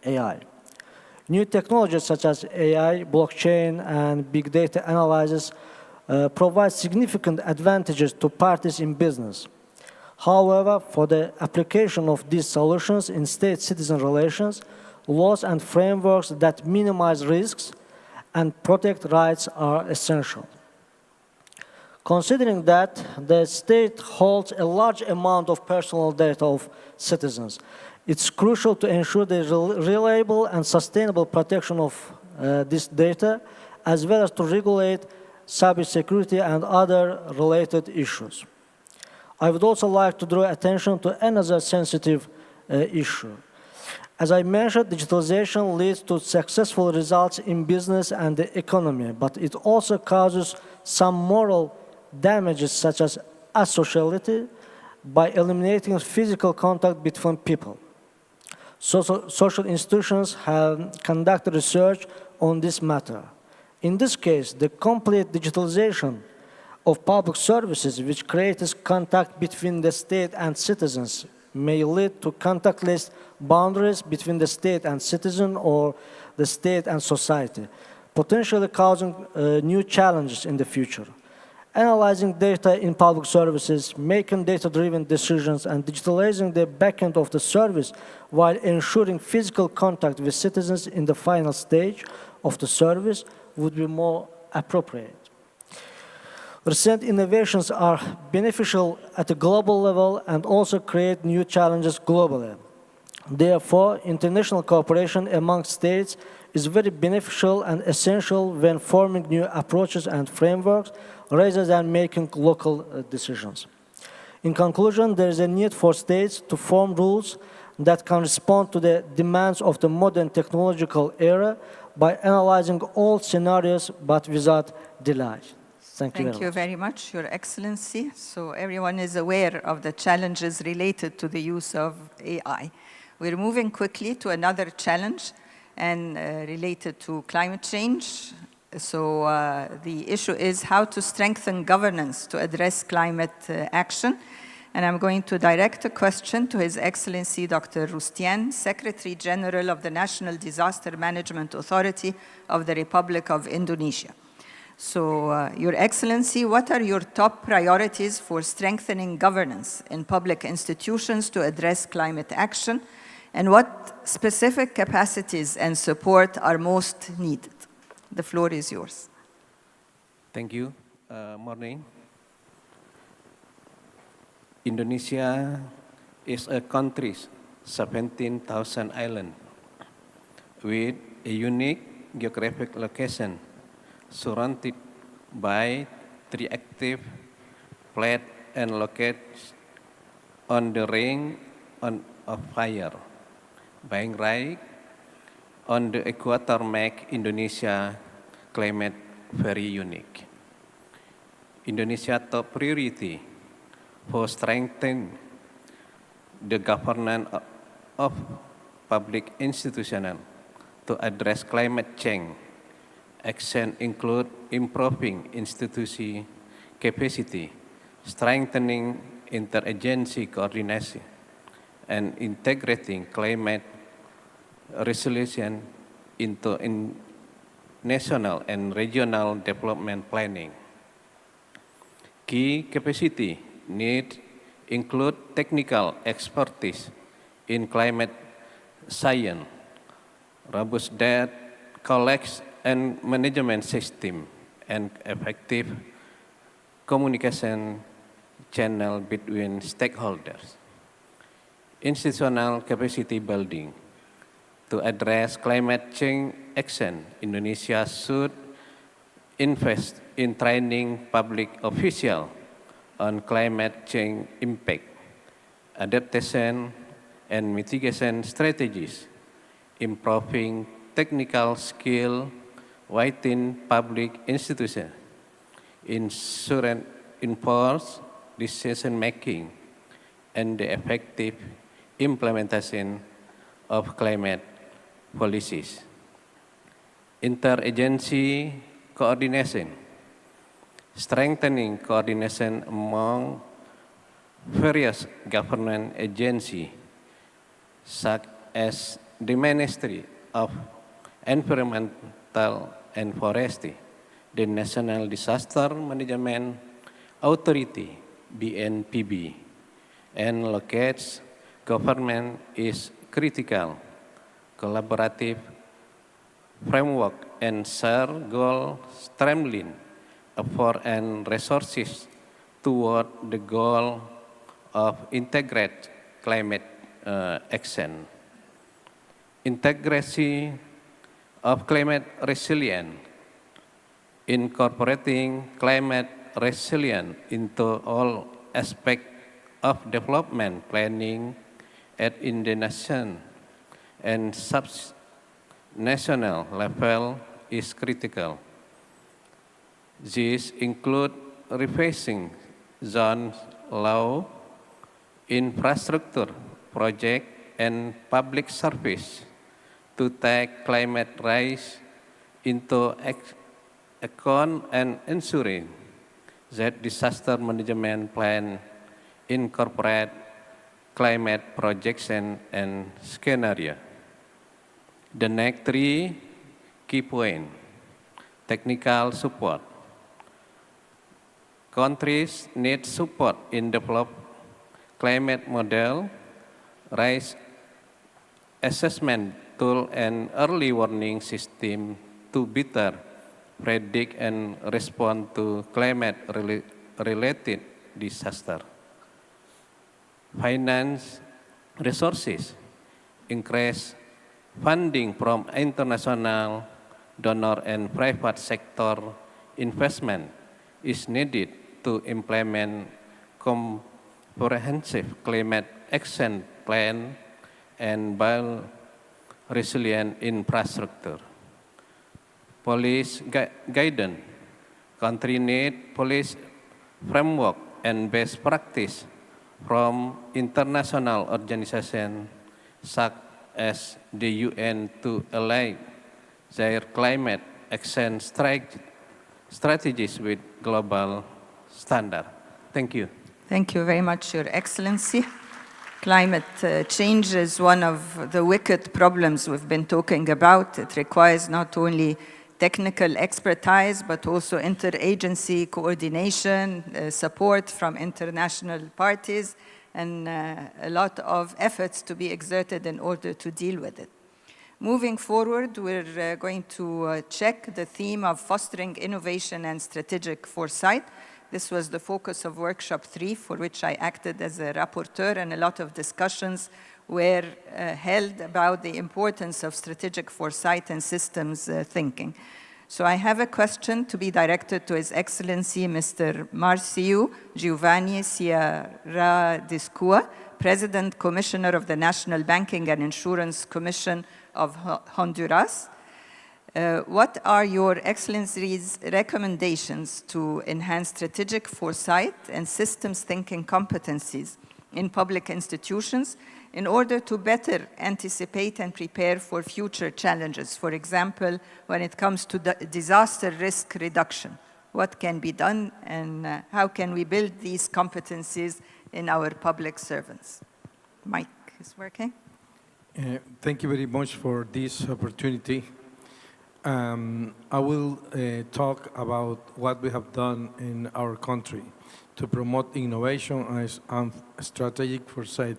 AI. New technologies such as AI, blockchain, and big data analysis provide significant advantages to parties in business. However, for the application of these solutions in state-citizen relations, laws and frameworks that minimize risks and protect rights are essential. Considering that the state holds a large amount of personal data of citizens, it's crucial to ensure the reliable and sustainable protection of this data, as well as to regulate cybersecurity and other related issues. I would also like to draw attention to another sensitive issue. As I mentioned, digitalization leads to successful results in business and the economy, but it also causes some moral damages such as asociality by eliminating physical contact between people. Social institutions have conducted research on this matter. In this case, the complete digitalization of public services, which creates contact between the state and citizens, may lead to contactless boundaries between the state and citizen or the state and society, potentially causing new challenges in the future. Analyzing data in public services, making data-driven decisions, and digitalizing the backend of the service while ensuring physical contact with citizens in the final stage of the service would be more appropriate. Recent innovations are beneficial at a global level and also create new challenges globally. Therefore, international cooperation among states is very beneficial and essential when forming new approaches and frameworks rather than making local decisions. In conclusion, there is a need for states to form rules that can respond to the demands of the modern technological era by analyzing all scenarios but without delay. Thank you very much, Your Excellency. So everyone is aware of the challenges related to the use of AI. We're moving quickly to another challenge and related to climate change. So the issue is how to strengthen governance to address climate action. And I'm going to direct a question to His Excellency Dr. Rustian, Secretary General of the National Disaster Management Authority of the Republic of Indonesia. So, Your Excellency, what are your top priorities for strengthening governance in public institutions to address climate action? And what specific capacities and support are most needed? The floor is yours. Thank you. Morning. Indonesia is a country, 17,000 islands, with a unique geographic location surrounded by 3 active plates and located on the ring of fire. Being right on the equator make Indonesia climate very unique. Indonesia top priority for strengthening the governance of public institutions to address climate change. Action include improving institution capacity, strengthening interagency coordination, and integrating climate resolution into national and regional development planning. Key capacity needs include technical expertise in climate science, robust data collection and management system, and effective communication channel between stakeholders. Institutional capacity building. To address climate change action, Indonesia should invest in training public officials on climate change impact, adaptation and mitigation strategies, improving technical skill within public institutions, enforce decision-making, and the effective implementation of climate policies. Interagency coordination, strengthening coordination among various government agencies, such as the Ministry of Environmental and Forestry, the National Disaster Management Authority, BNPB, and locates government is critical, collaborative framework and share goal streamline effort and resources toward the goal of integrate climate action. Integration of climate resilience, incorporating climate resilience into all aspects of development planning at Indonesian and sub-national level is critical. These include revising zone law, infrastructure project, and public service to take climate rise into account and ensuring that disaster management plan incorporate climate projection and scenario. The next three key points: technical support. Countries need support in develop climate model, risk assessment tool, and early warning system to better predict and respond to climate-related disaster. Finance resources, increase funding from international donor and private sector investment is needed to implement comprehensive climate action plan and build resilient infrastructure. Police guidance. Country need police framework and best practice from international organizations such as the UN to align their climate action strategies with global standards. Thank you. Thank you very much, Your Excellency. Climate change is one of the wicked problems we've been talking about. It requires not only technical expertise, but also interagency coordination, support from international parties, and a lot of efforts to be exerted in order to deal with it. Moving forward, we're going to check the theme of fostering innovation and strategic foresight. This was the focus of workshop 3, for which I acted as a rapporteur, and a lot of discussions were held about the importance of strategic foresight and systems thinking. So I have a question to be directed to His Excellency Mr. Marciu Giovanni Sierra-Discua, President Commissioner of the National Banking and Insurance Commission of Honduras. What are Your Excellency's recommendations to enhance strategic foresight and systems thinking competencies in public institutions in order to better anticipate and prepare for future challenges? For example, when it comes to disaster risk reduction, what can be done, and how can we build these competencies in our public servants? Mike is working. Thank you very much for this opportunity. I will talk about what we have done in our country to promote innovation and strategic foresight.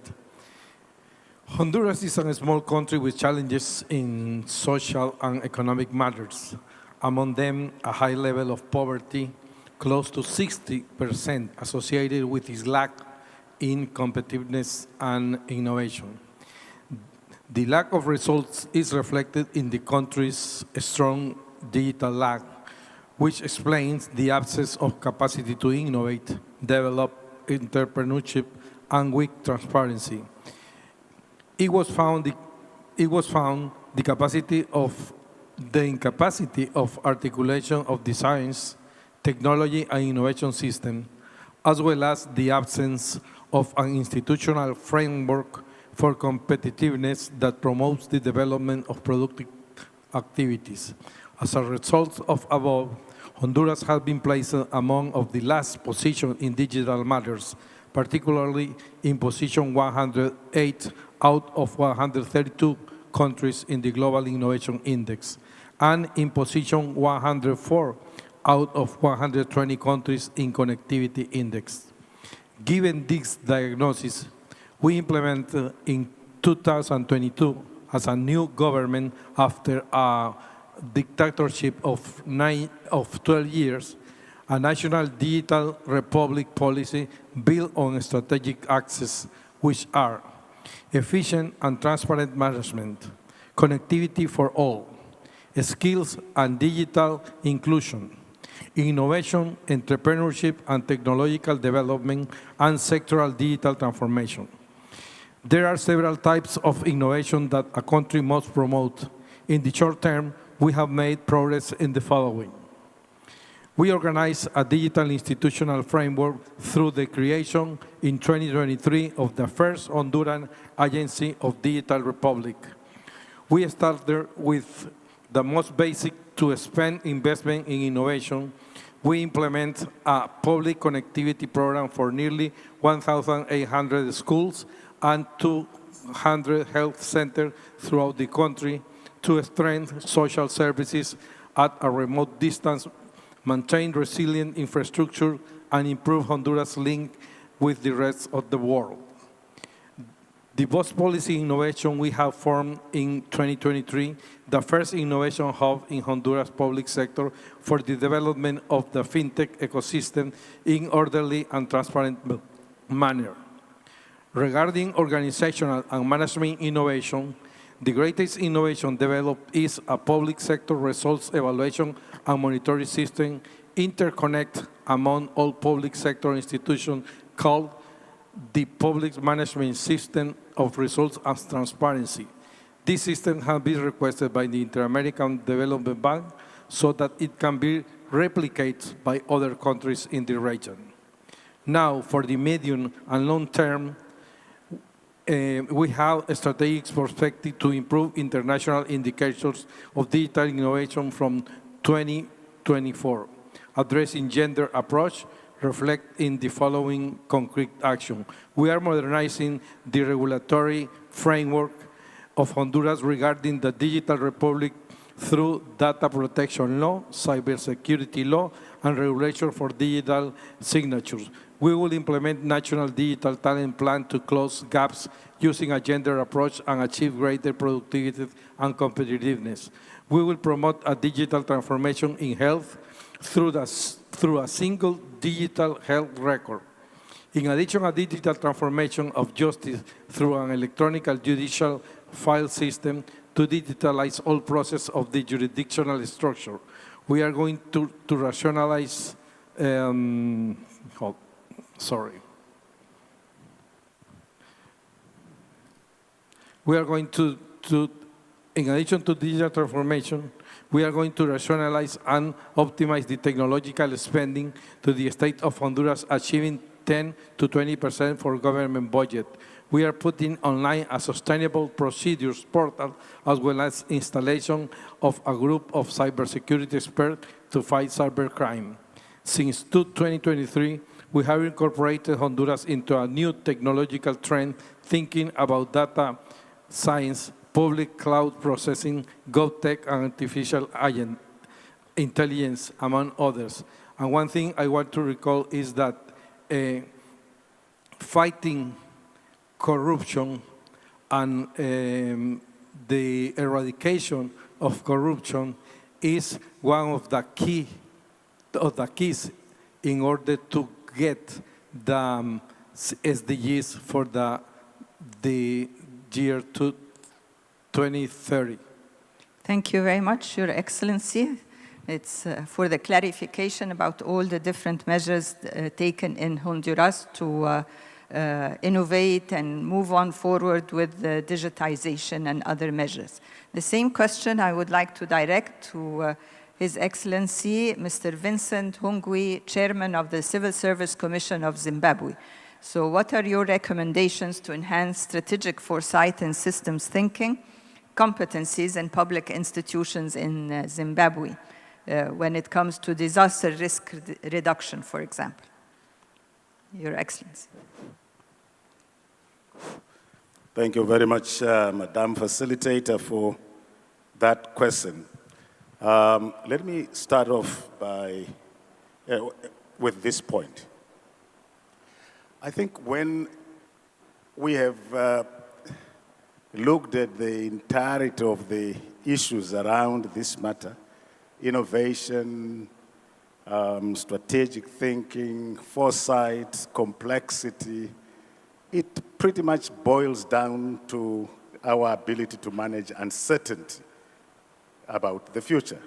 Honduras is a small country with challenges in social and economic matters. Among them, a high level of poverty, close to 60% associated with its lack in competitiveness and innovation. The lack of results is reflected in the country's strong digital lag, which explains the absence of capacity to innovate, develop entrepreneurship, and weak transparency. It was found the incapacity of articulation of the science, technology, and innovation system, as well as the absence of an institutional framework for competitiveness that promotes the development of productive activities. As a result of above, Honduras has been placed among of the last position in digital matters, particularly in position 108 out of 132 countries in the Global Innovation Index, and in position 104 out of 120 countries in Connectivity Index. Given this diagnosis, we implemented in 2022 as a new government after a dictatorship of 12 years, a national digital republic policy built on strategic axes, which are efficient and transparent management, connectivity for all, skills and digital inclusion, innovation, entrepreneurship and technological development, and sectoral digital transformation. There are several types of innovation that a country must promote. In the short term, we have made progress in the following. We organized a digital institutional framework through the creation in 2023 of the first Honduran Agency of Digital Republic. We started with the most basic to expand investment in innovation. We implement a public connectivity program for nearly 1,800 schools and 200 health centers throughout the country to strengthen social services at a remote distance, maintain resilient infrastructure, and improve Honduras' link with the rest of the world. The most policy innovation we have formed in 2023, the first innovation hub in Honduras public sector for the development of the fintech ecosystem in orderly and transparent manner. Regarding organizational and management innovation, the greatest innovation developed is a public sector results evaluation and monitoring system interconnect among all public sector institutions called the Public Management System of Results and Transparency. This system has been requested by the Inter-American Development Bank so that it can be replicated by other countries in the region. Now, for the medium and long term, we have a strategic perspective to improve international indicators of digital innovation from 2024. Addressing gender approach reflect in the following concrete action. We are modernizing the regulatory framework of Honduras regarding the digital republic through data protection law, cybersecurity law, and regulation for digital signatures. We will implement national digital talent plan to close gaps using a gender approach and achieve greater productivity and competitiveness. We will promote a digital transformation in health through a single digital health record. In addition, a digital transformation of justice through an electronic judicial file system to digitalize all process of the jurisdictional structure. We are going to rationalize, We are going to, in addition to digital transformation, we are going to rationalize and optimize the technological spending to the state of Honduras, achieving 10 to 20% for government budget. We are putting online a sustainable procedures portal as well as installation of a group of cybersecurity experts to fight cybercrime. Since 2023, we have incorporated Honduras into a new technological trend, thinking about data science, public cloud processing, GovTech, and artificial intelligence, among others. And one thing I want to recall is that fighting corruption and the eradication of corruption is one of the keys in order to get the SDGs for the year 2030. Thank you very much, Your Excellency. It's for the clarification about all the different measures taken in Honduras to innovate and move on forward with the digitization and other measures. The same question I would like to direct to His Excellency, Mr. Vincent Hungui, Chairman of the Civil Service Commission of Zimbabwe. So what are your recommendations to enhance strategic foresight and systems thinking, competencies in public institutions in Zimbabwe when it comes to disaster risk reduction, for example? Your Excellency. Thank you very much, Madam Facilitator, for that question. Let me start off with this point. I think when we have looked at the entirety of the issues around this matter, innovation, strategic thinking, foresight, complexity, it pretty much boils down to our ability to manage uncertainty about the future.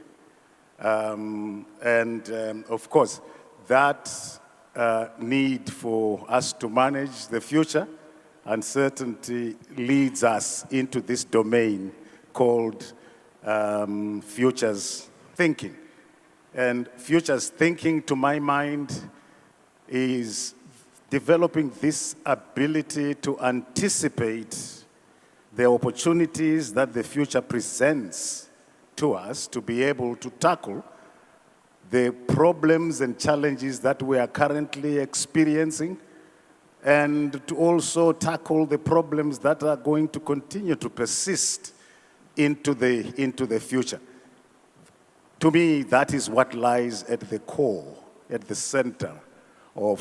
Of course, that need for us to manage the future uncertainty leads us into this domain called futures thinking. And futures thinking, to my mind, is developing this ability to anticipate the opportunities that the future presents to us to be able to tackle the problems and challenges that we are currently experiencing, and to also tackle the problems that are going to continue to persist into the future. To me, that is what lies at the core, at the center of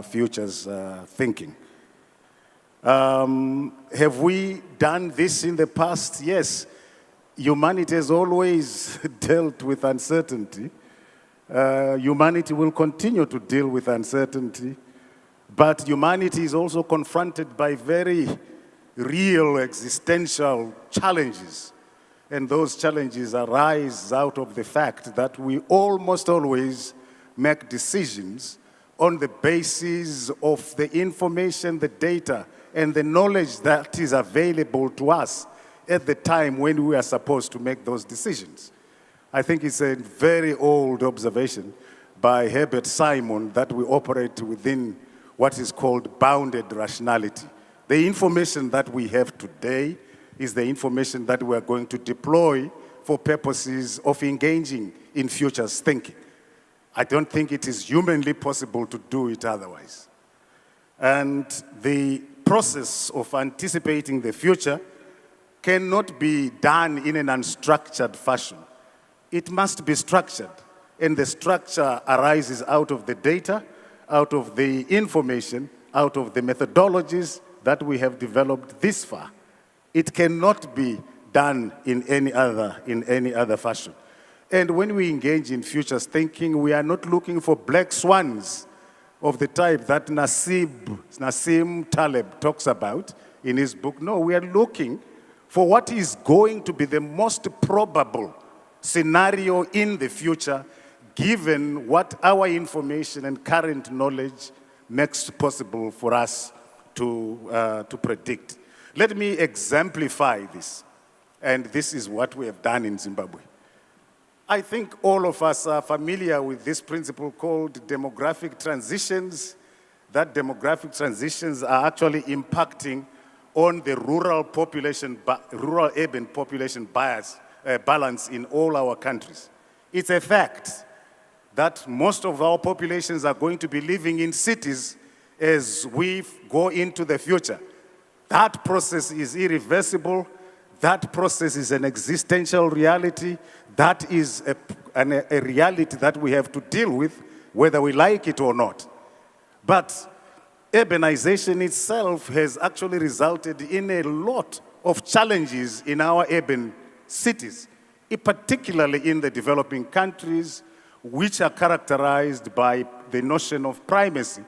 futures thinking. Have we done this in the past? Yes. Humanity has always dealt with uncertainty. Humanity will continue to deal with uncertainty, but humanity is also confronted by very real existential challenges. And those challenges arise out of the fact that we almost always make decisions on the basis of the information, the data, and the knowledge that is available to us at the time when we are supposed to make those decisions. I think it's a very old observation by Herbert Simon that we operate within what is called bounded rationality. The information that we have today is the information that we are going to deploy for purposes of engaging in futures thinking. I don't think it is humanly possible to do it otherwise. And the process of anticipating the future cannot be done in an unstructured fashion. It must be structured, and the structure arises out of the data, out of the information, out of the methodologies that we have developed this far. It cannot be done in any other fashion. And when we engage in futures thinking, we are not looking for black swans of the type that Nassim Taleb talks about in his book. No, we are looking for what is going to be the most probable scenario in the future, given what our information and current knowledge makes possible for us to predict. Let me exemplify this, and this is what we have done in Zimbabwe. I think all of us are familiar with this principle called demographic transitions. That demographic transitions are actually impacting on the rural-urban population balance in all our countries. It's a fact that most of our populations are going to be living in cities as we go into the future. That process is irreversible. That process is an existential reality. That is a reality that we have to deal with, whether we like it or not. But urbanization itself has actually resulted in a lot of challenges in our urban cities, particularly in the developing countries, which are characterized by the notion of primacy.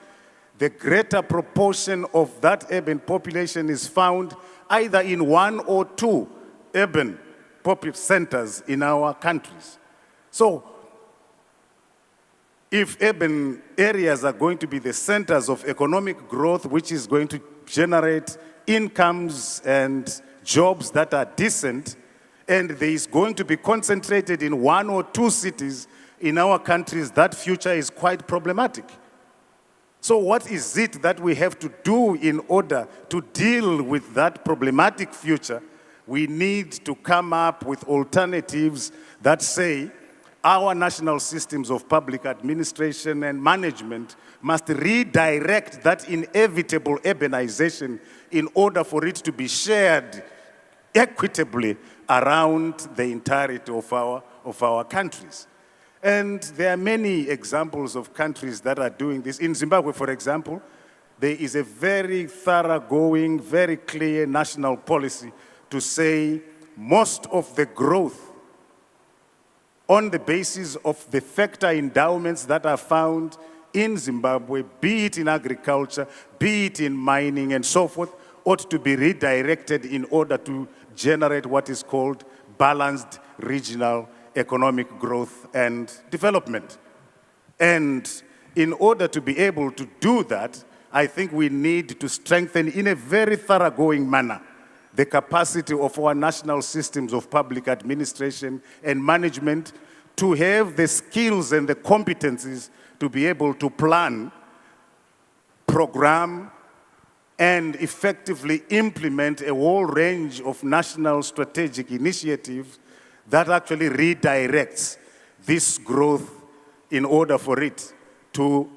The greater proportion of that urban population is found either in one or two urban centers in our countries. So, if urban areas are going to be the centers of economic growth, which is going to generate incomes and jobs that are decent, and there is going to be concentrated in one or two cities in our countries, that future is quite problematic. So what is it that we have to do in order to deal with that problematic future? We need to come up with alternatives that say our national systems of public administration and management must redirect that inevitable urbanization in order for it to be shared equitably around the entirety of our countries. And there are many examples of countries that are doing this. In Zimbabwe, for example, there is a very thoroughgoing, very clear national policy to say most of the growth on the basis of the factor endowments that are found in Zimbabwe, be it in agriculture, be it in mining and so forth, ought to be redirected in order to generate what is called balanced regional economic growth and development. And in order to be able to do that, I think we need to strengthen in a very thoroughgoing manner the capacity of our national systems of public administration and management to have the skills and the competencies to be able to plan, program, and effectively implement a whole range of national strategic initiatives that actually redirects this growth in order for it to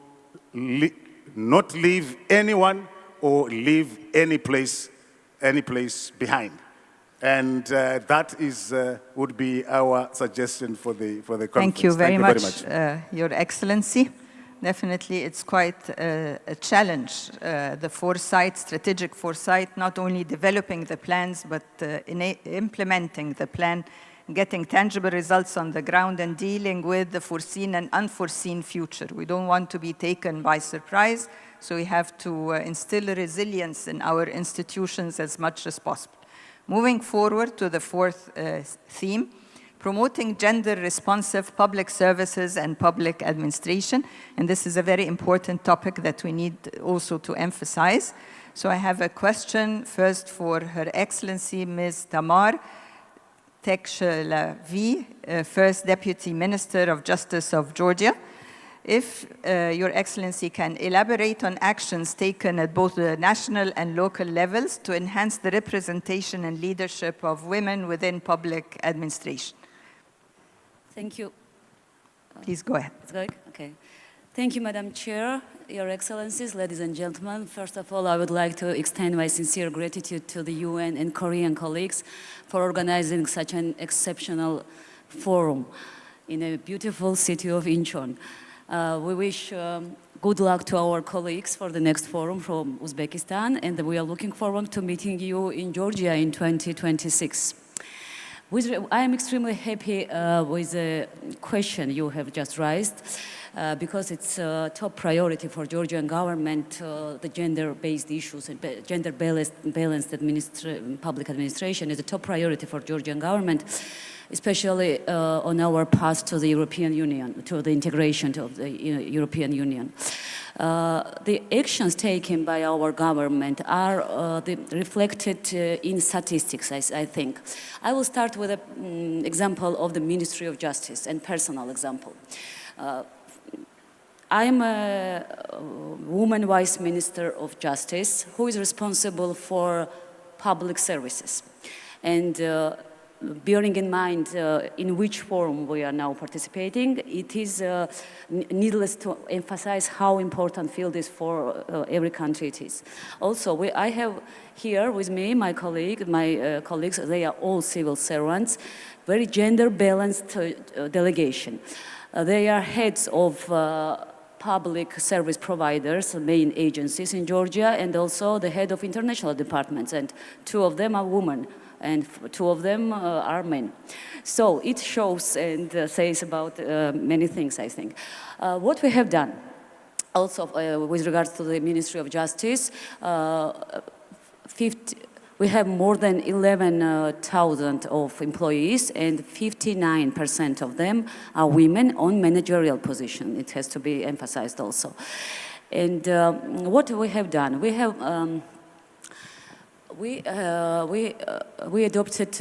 not leave anyone or leave any place behind. And that is, would be our suggestion for the conference. Thank you very much, Your Excellency. Definitely, it's quite a challenge, the foresight, strategic foresight, not only developing the plans, but implementing the plan, getting tangible results on the ground, and dealing with the foreseen and unforeseen future. We don't want to be taken by surprise, so we have to instill resilience in our institutions as much as possible. Moving forward to the fourth theme, promoting gender-responsive public services and public administration. And this is a very important topic that we need also to emphasize. So I have a question first for Her Excellency, Ms. Tamar Tekshelavi, First Deputy Minister of Justice of Georgia. If Your Excellency can elaborate on actions taken at both the national and local levels to enhance the representation and leadership of women within public administration. Thank you. Please go ahead. It's going? Okay. Thank you, Madam Chair, Your Excellencies, ladies and gentlemen. First of all, I would like to extend my sincere gratitude to the UN and Korean colleagues for organizing such an exceptional forum in a beautiful city of Incheon. We wish good luck to our colleagues for the next forum from Uzbekistan, and we are looking forward to meeting you in Georgia in 2026. I am extremely happy with the question you have just raised because it's a top priority for Georgian government, the gender-based issues and gender-balanced public administration is a top priority for Georgian government, especially on our path to the European Union, to the integration of the European Union. The actions taken by our government are reflected in statistics, I think. I will start with an example of the Ministry of Justice and personal example. I am a woman Vice Minister of Justice who is responsible for public services. And bearing in mind in which forum we are now participating, it is needless to emphasize how important field is for every country it is. Also, I have here with me my colleagues, they are all civil servants, very gender-balanced delegation. They are heads of public service providers, main agencies in Georgia, and also the head of international departments, and 2 of them are women. And 2 of them are men. So it shows and says about many things, I think. What we have done, also with regards to the Ministry of Justice, we have more than 11,000 of employees, and 59% of them are women on managerial position. It has to be emphasized also. And what we have done, we have we adopted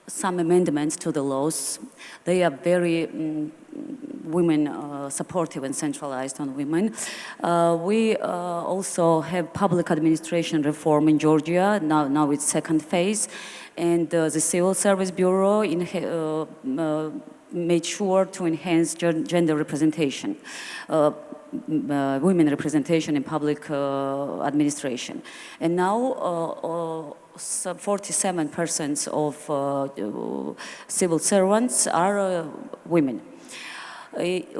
some amendments to the laws. They are very women supportive and centralized on women. We also have public administration reform in Georgia. Now it's second phase, and the Civil Service Bureau made sure to enhance gender representation. Women representation in public administration. And now 47% of civil servants are women.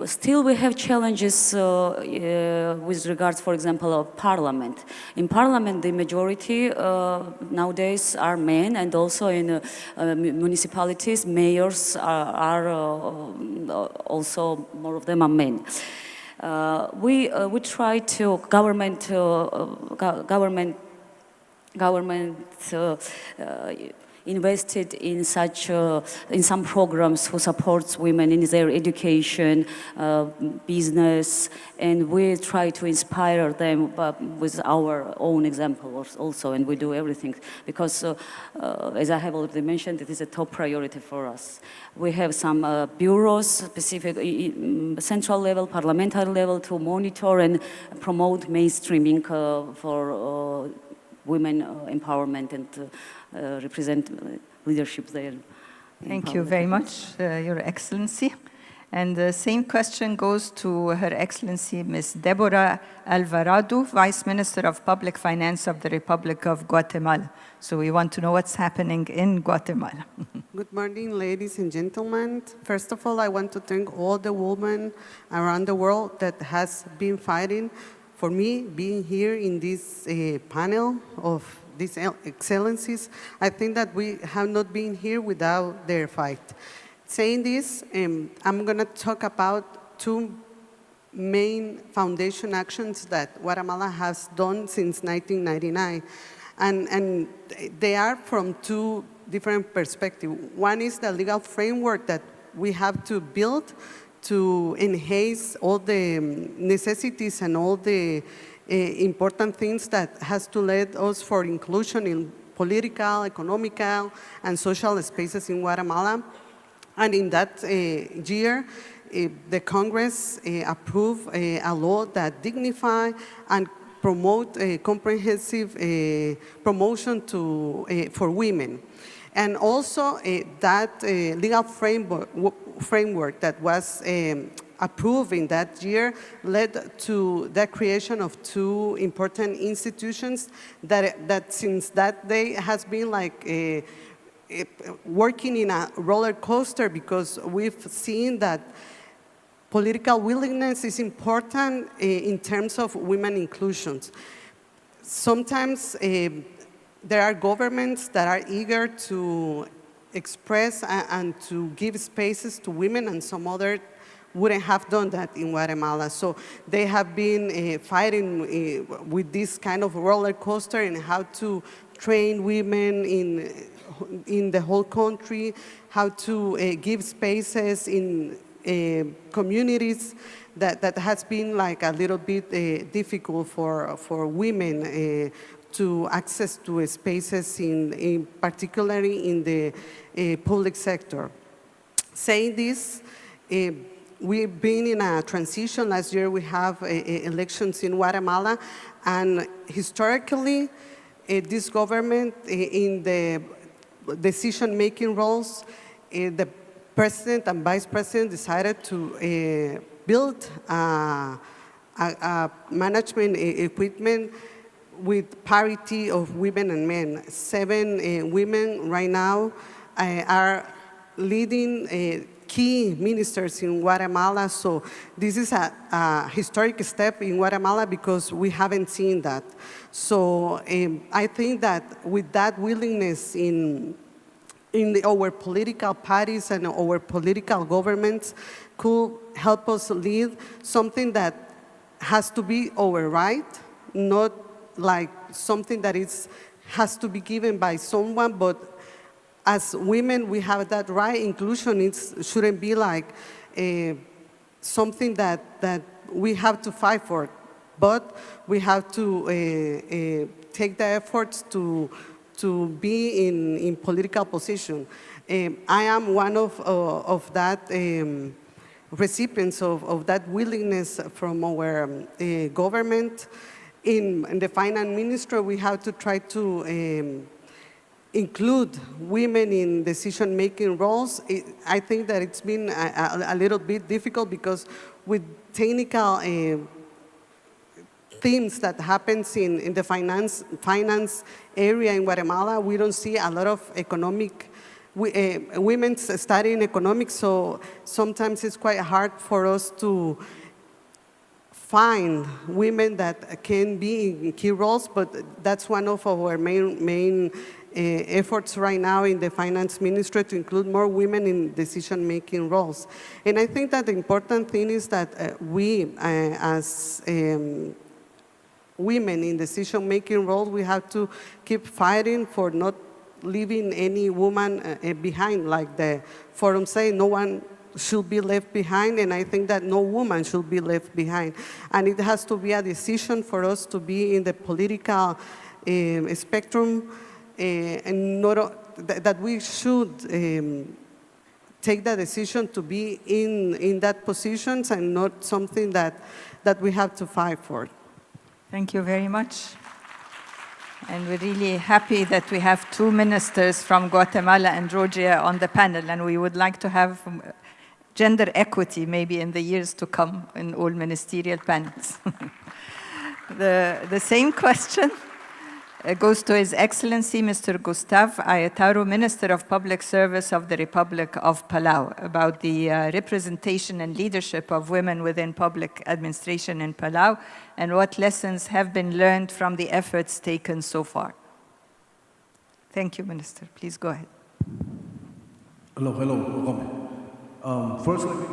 Still, we have challenges with regards, for example, of parliament. In parliament, the majority nowadays are men, and also in municipalities, mayors are also, more of them are men. We try to invested in in some programs who supports women in their education, business, and we try to inspire them with our own example also, and we do everything because, as I have already mentioned, it is a top priority for us. We have some bureaus, specific central level, parliamentary level, to monitor and promote mainstreaming for women empowerment and represent leadership there. Thank you very much, Your Excellency. And the same question goes to Her Excellency Ms. Deborah Alvarado, Vice Minister of Public Finance of the Republic of Guatemala. So we want to know what's happening in Guatemala. Good morning, ladies and gentlemen. First of all, I want to thank all the women around the world that has been fighting for me being here in this panel of these excellencies. I think that we have not been here without their fight. Saying this, I'm going to talk about two main foundation actions that Guatemala has done since 1999. And they are from two different perspectives. One is the legal framework that we have to build to enhance all the necessities and all the important things that has to lead us for inclusion in political, economical, and social spaces in Guatemala. And in that year, the Congress approved a law that dignify and promote a comprehensive promotion for women. And also that legal framework that was approved in that year led to the creation of two important institutions that since that day has been like working in a roller coaster, because we've seen that political willingness is important in terms of women inclusions. Sometimes there are governments that are eager to express and to give spaces to women, and some other wouldn't have done that in Guatemala. So they have been fighting with this kind of roller coaster and how to train women in the whole country, how to give spaces in communities that has been like a little bit difficult for women to access to spaces particularly in the public sector. Saying this, we've been in a transition. Last year we have elections in Guatemala, and historically this government in the decision-making roles, the president and vice president decided to build a management equipment with parity of women and men. 7 women right now are leading key ministers in Guatemala. So this is a historic step in Guatemala because we haven't seen that. So I think that with that willingness in our political parties and our political governments could help us lead something that has to be our right, not like something that has to be given by someone, but as women, we have that right. Inclusion shouldn't be like something that we have to fight for, but we have to take the efforts to be in political position. I am one of that recipients of that willingness from our government. In the finance ministry, we have to try to include women in decision-making roles. I think that it's been a little bit difficult because with technical themes that happens in the finance area in Guatemala, we don't see a lot of women studying economics, so sometimes it's quite hard for us to find women that can be in key roles, but that's one of our main efforts right now in the finance ministry to include more women in decision-making roles. And I think that the important thing is that we, as women in decision-making roles, we have to keep fighting for not leaving any woman behind, like the forum say, no one should be left behind, and I think that no woman should be left behind. And it has to be a decision for us to be in the political spectrum, and that we should take the decision to be in that positions and not something that we have to fight for. Thank you very much. And we're really happy that we have two ministers from Guatemala and Georgia on the panel, and we would like to have gender equity maybe in the years to come in all ministerial panels. The same question goes to His Excellency Mr. Gustave Ayataro, Minister of Public Service of the Republic of Palau, about the representation and leadership of women within public administration in Palau, and what lessons have been learned from the efforts taken so far. Thank you, Minister. Please go ahead. Hello. First, let me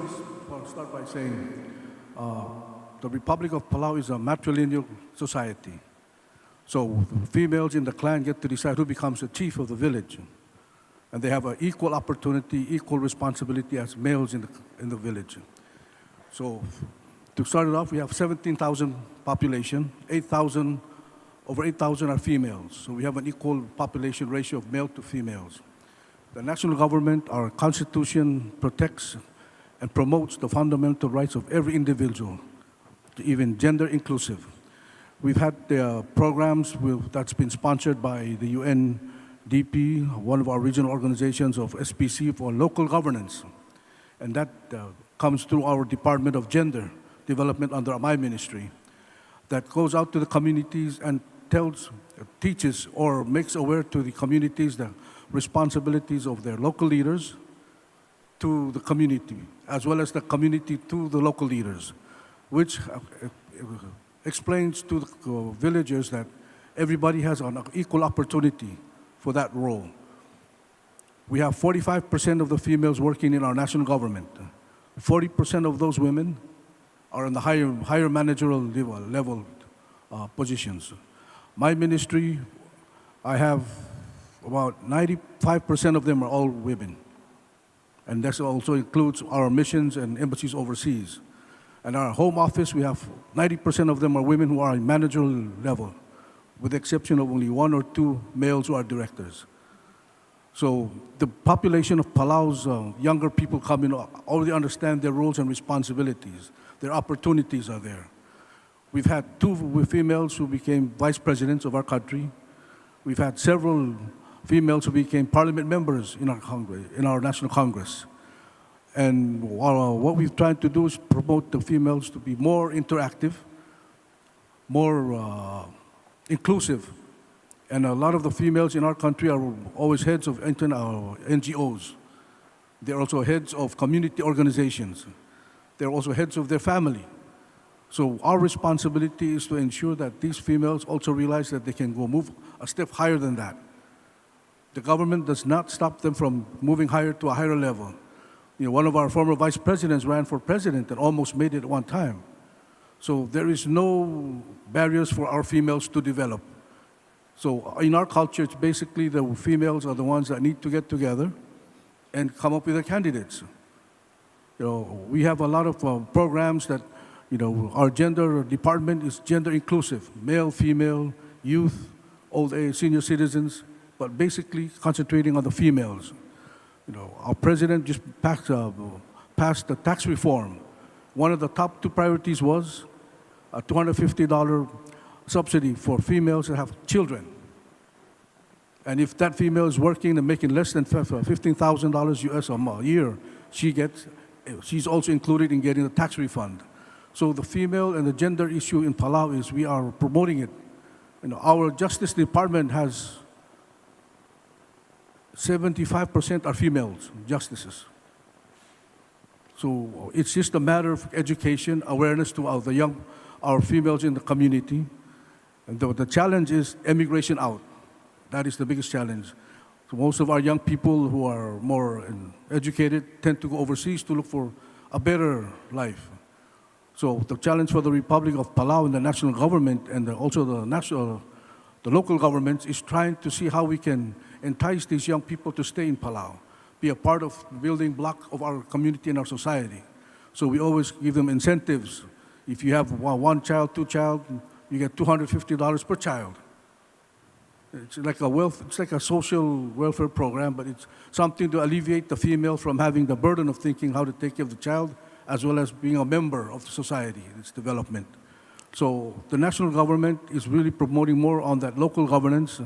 start by saying the Republic of Palau is a matrilineal society. So females in the clan get to decide who becomes the chief of the village. And they have an equal opportunity, equal responsibility as males in the village. So to start it off, we have 17,000 population, over 8,000 are females. So we have an equal population ratio of male to females. The national government, our constitution protects and promotes the fundamental rights of every individual, even gender inclusive. We've had programs that's been sponsored by the UNDP, one of our regional organizations of SPC for local governance. And that comes through our Department of Gender Development under my ministry. That goes out to the communities and teaches or makes aware to the communities the responsibilities of their local leaders to the community, as well as the community to the local leaders, which explains to the villagers that everybody has an equal opportunity for that role. We have 45% of the females working in our national government. 40% of those women are in the higher managerial level positions. My ministry, I have about 95% of them are all women. And that also includes our missions and embassies overseas. And our home office, we have 90% of them are women who are in managerial level, with the exception of only 1 or 2 males who are directors. So the population of Palau's younger people come in, already understand their roles and responsibilities. Their opportunities are there. We've had 2 females who became vice presidents of our country. We've had several females who became parliament members in our Congress, in our National Congress. And what we've tried to do is promote the females to be more interactive, more inclusive. And a lot of the females in our country are always heads of NGOs. They're also heads of community organizations. They're also heads of their family. So our responsibility is to ensure that these females also realize that they can go move a step higher than that. The government does not stop them from moving higher to a higher level. You know, one of our former vice presidents ran for president and almost made it at one time. So there is no barriers for our females to develop. So in our culture, it's basically the females are the ones that need to get together and come up with the candidates. You know, we have a lot of programs that, you know, our gender department is gender inclusive, male, female, youth, old age, senior citizens, but basically concentrating on the females. You know, our president just passed the tax reform. One of the top 2 priorities was a $250 subsidy for females that have children. And if that female is working and making less than $15,000 US a year, she's also included in getting the tax refund. So the female and the gender issue in Palau is we are promoting it. You know, our Justice Department has 75% are females, justices. So it's just a matter of education, awareness to our females in the community. And the challenge is emigration out. That is the biggest challenge. So most of our young people who are more educated tend to go overseas to look for a better life. So the challenge for the Republic of Palau and the national government and also the local governments is trying to see how we can entice these young people to stay in Palau, be a part of the building block of our community and our society. So we always give them incentives. If you have one child, two child, you get $250 per child. It's like a social welfare program, but it's something to alleviate the female from having the burden of thinking how to take care of the child, as well as being a member of the society, its development. So the national government is really promoting more on that local governance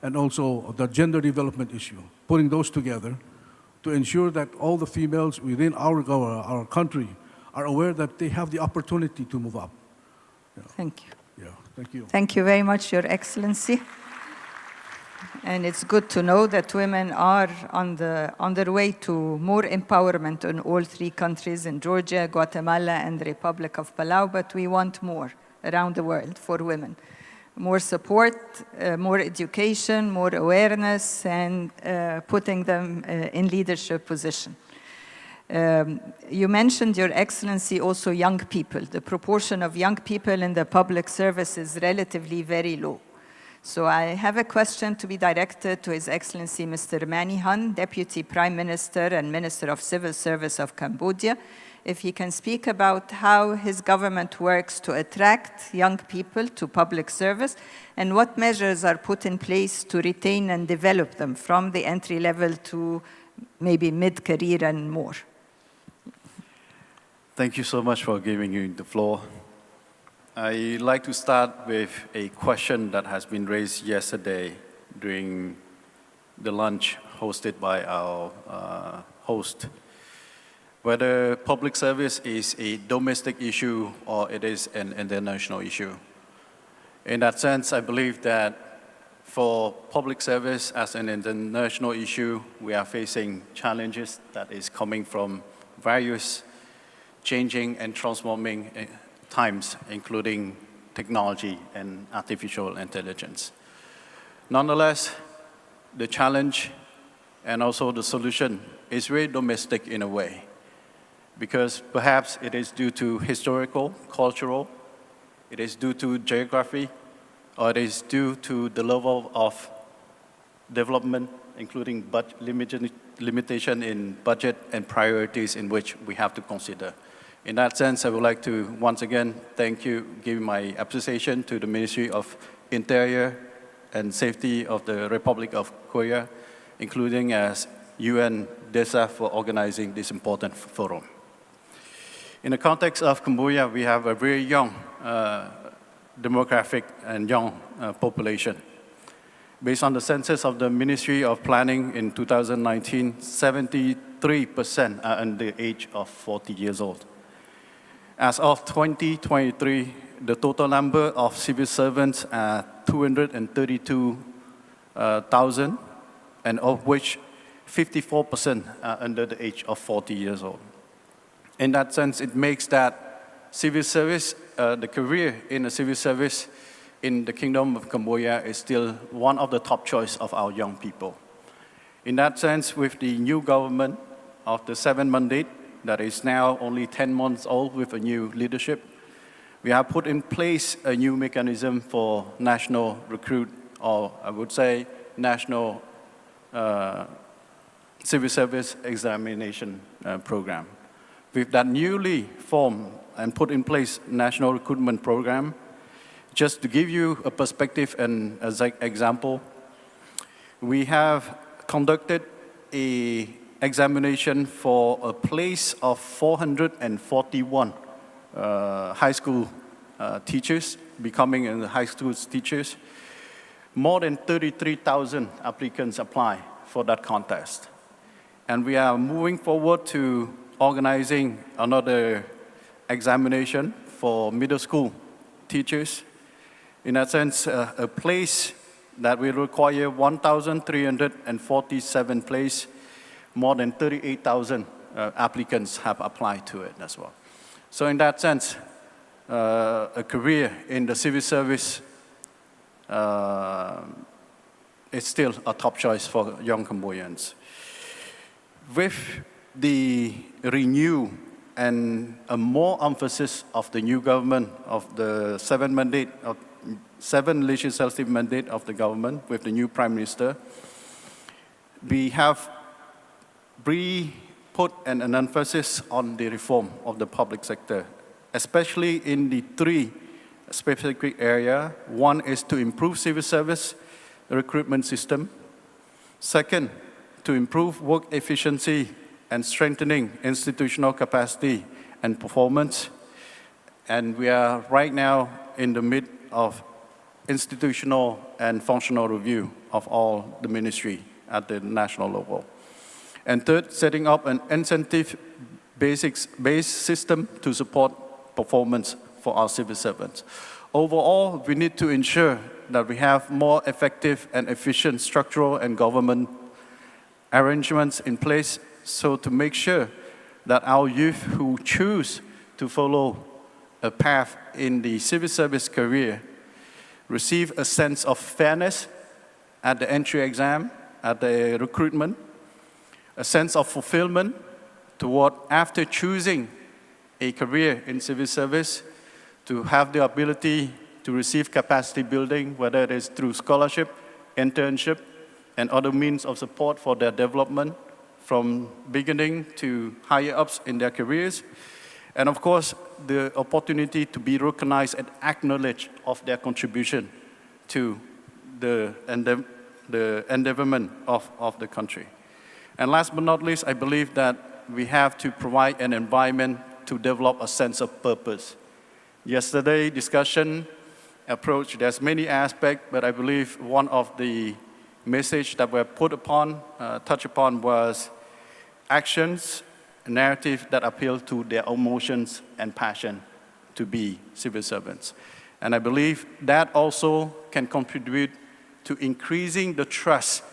and also the gender development issue, putting those together to ensure that all the females within our country are aware that they have the opportunity to move up. Yeah. Thank you. Yeah, thank you. Thank you very much, Your Excellency. And it's good to know that women are on their way to more empowerment in all three countries, in Georgia, Guatemala, and the Republic of Palau, but we want more around the world for women. More support, more education, more awareness, and putting them in leadership position. You mentioned, Your Excellency, also young people. The proportion of young people in the public service is relatively very low. So I have a question to be directed to His Excellency Mr. Manihan, Deputy Prime Minister and Minister of Civil Service of Cambodia, if he can speak about how his government works to attract young people to public service and what measures are put in place to retain and develop them from the entry level to maybe mid-career and more. Thank you so much for giving me the floor. I'd like to start with a question that has been raised yesterday during the lunch hosted by our host, whether public service is a domestic issue or it is an international issue. In that sense, I believe that for public service as an international issue, we are facing challenges that is coming from various changing and transforming times, including technology and artificial intelligence. Nonetheless, the challenge and also the solution is very domestic in a way, because perhaps it is due to historical, cultural, it is due to geography, or it is due to the level of development, including limitation in budget and priorities in which we have to consider. In that sense, I would like to once again thank you, give my appreciation to the Ministry of Interior and Safety of the Republic of Korea, including as UN DESA for organizing this important forum. In the context of Cambodia, we have a very young demographic and young population. Based on the census of the Ministry of Planning in 2019, 73% are under the age of 40 years old. As of 2023, the total number of civil servants are 232,000, and of which 54% are under the age of 40 years old. In that sense, it makes that civil service, the career in the civil service in the Kingdom of Cambodia is still one of the top choice of our young people. In that sense, with the new government of the 7th mandate, that is now only 10 months old with a new leadership, we have put in place a new mechanism for national recruit, or I would say national civil service examination program. With that newly formed and put in place national recruitment program, just to give you a perspective and as an example, we have conducted a examination for a place of 441 high school teachers, becoming high school teachers. More than 33,000 applicants apply for that contest. And we are moving forward to organizing another examination for middle school teachers. In that sense, a place that will require 1,347 places. More than 38,000 applicants have applied to it as well. So in that sense, a career in the civil service is still a top choice for young Cambodians. With the renew and a more emphasis of the new government, of the 7 legislative mandate of the government with the new Prime Minister, we have put an emphasis on the reform of the public sector, especially in the three specific areas. One is to improve civil service recruitment system. Second, to improve work efficiency and strengthening institutional capacity and performance. And we are right now in the midst of institutional and functional review of all the ministry at the national level. And third, setting up an incentive-based system to support performance for our civil servants. Overall, we need to ensure that we have more effective and efficient structural and government arrangements in place so to make sure that our youth who choose to follow a path in the civil service career receive a sense of fairness at the entry exam, at the recruitment, a sense of fulfillment toward after choosing a career in civil service, to have the ability to receive capacity building, whether it is through scholarship, internship, and other means of support for their development from beginning to higher ups in their careers. And of course, the opportunity to be recognized and acknowledged of their contribution to the endeavorment of the country. And last but not least, I believe that we have to provide an environment to develop a sense of purpose. Yesterday, discussion approach, there's many aspects, but I believe one of the message that were touched upon was actions, narrative that appeal to their emotions and passion to be civil servants. And I believe that also can contribute to increasing the trust,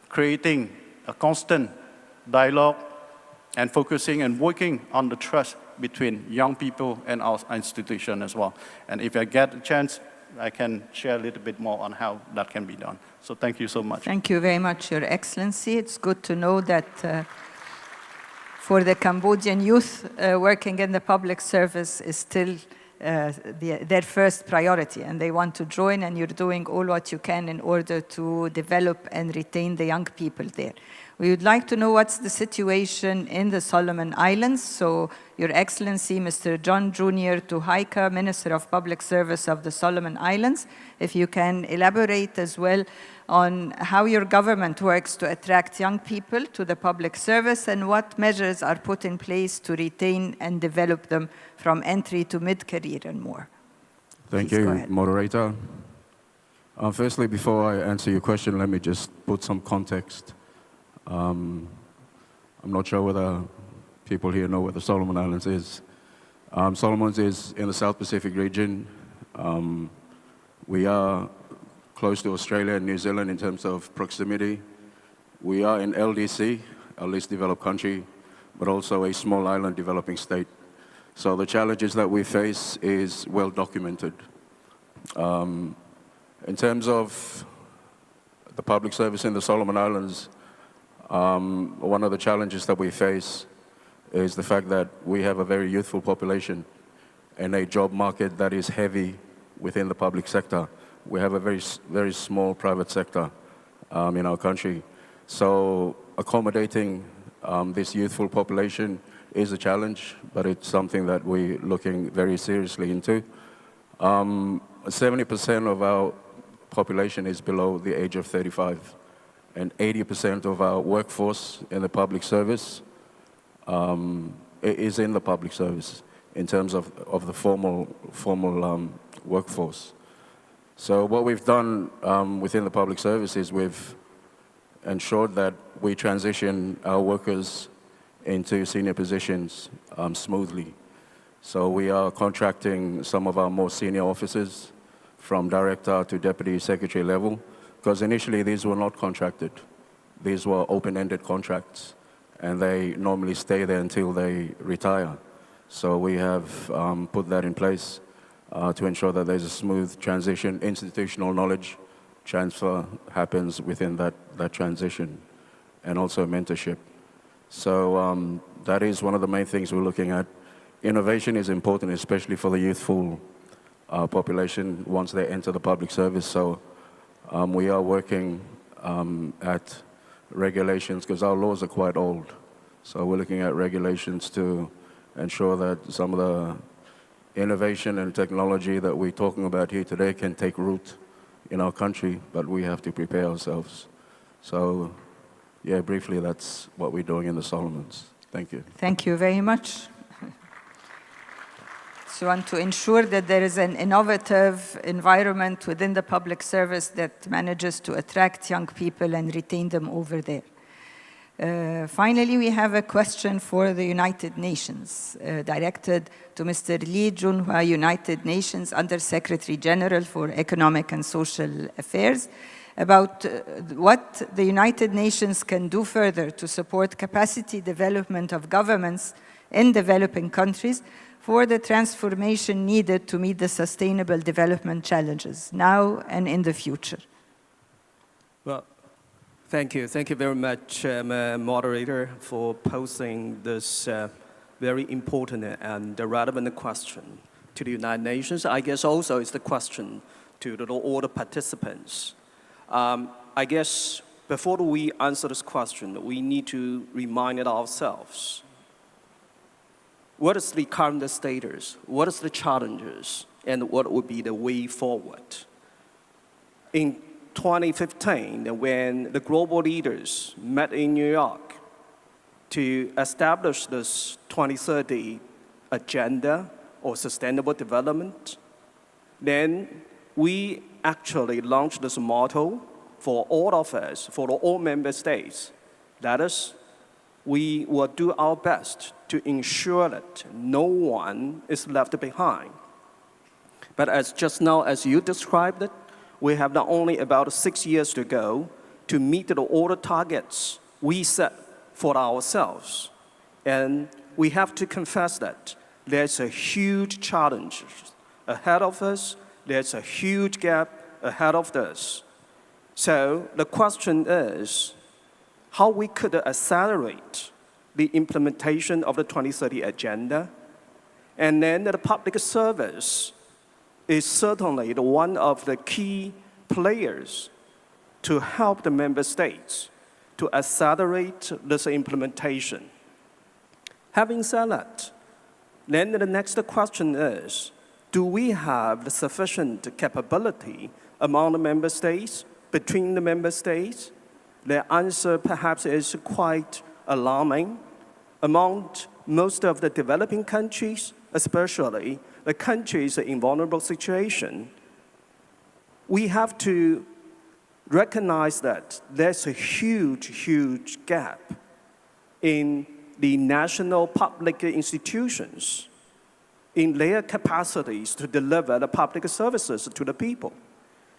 creating a constant dialogue and focusing and working on the trust between young people and our institution as well. And if I get a chance, I can share a little bit more on how that can be done. So thank you so much. Thank you very much, Your Excellency. It's good to know that for the Cambodian youth, working in the public service is still their first priority, and they want to join, and you're doing all what you can in order to develop and retain the young people there. We would like to know what's the situation in the Solomon Islands. So, Your Excellency, Mr. John Jr. Tuhaika, Minister of Public Service of the Solomon Islands, if you can elaborate as well on how your government works to attract young people to the public service and what measures are put in place to retain and develop them from entry to mid-career and more. Thank Please go you, ahead. moderator. Firstly, before I answer your question, let me just put some context. I'm not sure whether people here know what the Solomon Islands is. Solomons is in the South Pacific region. We are close to Australia and New Zealand in terms of proximity. We are in LDC, a least developed country, but also a small island developing state. So the challenges that we face is well documented. In terms of the public service in the Solomon Islands, one of the challenges that we face is the fact that we have a very youthful population and a job market that is heavy within the public sector. We have a very small private sector in our country. So accommodating this youthful population is a challenge, but it's something that we're looking very seriously into. 70% of our population is below the age of 35. And 80% of our workforce in the public service is in the public service in terms of the formal workforce. So what we've done within the public service is we've ensured that we transition our workers into senior positions smoothly. So we are contracting some of our more senior officers from director to deputy secretary level, because initially these were not contracted. These were open-ended contracts, and they normally stay there until they retire. So we have put that in place to ensure that there's a smooth transition. Institutional knowledge transfer happens within that transition, and also mentorship. So that is one of the main things we're looking at. Innovation is important, especially for the youthful population once they enter the public service. So we are working at regulations, because our laws are quite old. So we're looking at regulations to ensure that some of the innovation and technology that we're talking about here today can take root in our country, but we have to prepare ourselves. So, yeah, briefly, that's what we're doing in the Solomons. Thank you. Thank you very much. So, and to ensure that there is an innovative environment within the public service that manages to attract young people and retain them over there. Finally, we have a question for the United Nations, directed to Mr. Lee Junhwa, United Nations Under-Secretary General for Economic and Social Affairs, about what the United Nations can do further to support capacity development of governments in developing countries for the transformation needed to meet the sustainable development challenges now and in the future. Well, thank you. Thank you very much, moderator, for posing this very important and relevant question to the United Nations. I guess also it's the question to all the participants. I guess before we answer this question, we need to remind ourselves, what is the current status, what is the challenges, and what would be the way forward? In 2015, when the global leaders met in New York to establish this 2030 agenda or sustainable development, then we actually launched this motto for all of us, for all member states. That is, we will do our best to ensure that no one is left behind. But as just now, as you described it, we have not only about 6 years to go to meet all the targets we set for ourselves. And we have to confess that there's a huge challenge ahead of us. There's a huge gap ahead of us. So the question is how we could accelerate the implementation of the 2030 agenda. And then the public service is certainly one of the key players to help the member states to accelerate this implementation. Having said that, then the next question is, do we have the sufficient capability among the member states, between the member states? The answer perhaps is quite alarming. Among most of the developing countries, especially the countries in vulnerable situation, we have to recognize that there's a huge gap in the national public institutions in their capacities to deliver the public services to the people.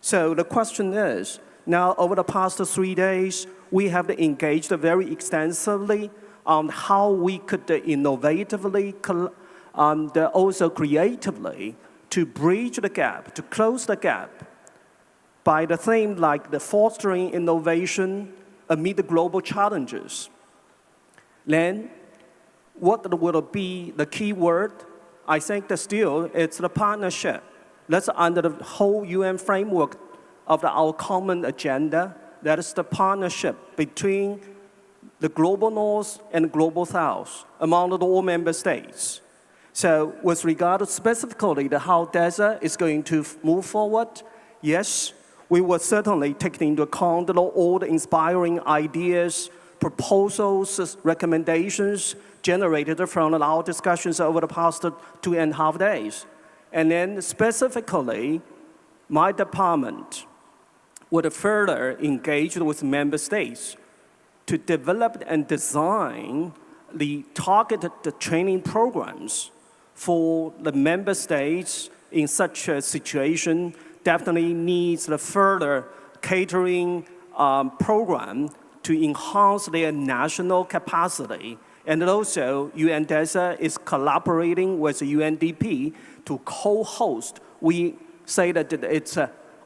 So the question is, now over the past 3 days, we have engaged very extensively on how we could innovatively and also creatively to bridge the gap, to close the gap by the theme like the fostering innovation amid the global challenges. Then, what will be the key word? I think that still it's the partnership. That's under the whole UN framework of our common agenda. That is the partnership between the global North and global South among all member states. So with regard to specifically to how DESA is going to move forward, yes, we will certainly take into account all the inspiring ideas, proposals, recommendations generated from our discussions over the past 2.5 days. And then specifically, my department would further engage with member states to develop and design the targeted training programs for the member states in such a situation. Definitely needs the further catering program to enhance their national capacity. And also, UNDESA is collaborating with UNDP to co-host. We say that it's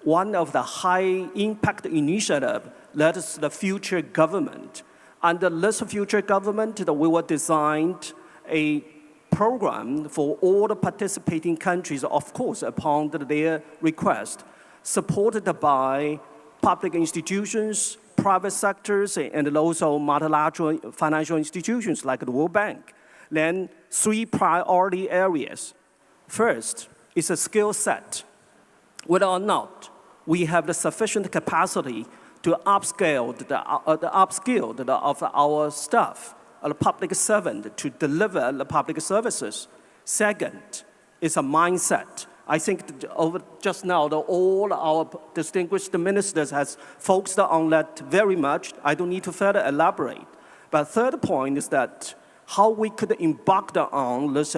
one of the high-impact initiatives, that is the future government. Under this future government, we will design a program for all the participating countries, of course, upon their request, supported by public institutions, private sectors and also multilateral financial institutions like the World Bank. Then 3 priority areas. First is a skill set. Whether or not we have the sufficient capacity to upskill of our staff, the public servant, to deliver the public services. Second is a mindset. I think just now, all our distinguished ministers has focused on that very much. I don't need to further elaborate. But third point is that how we could embark on this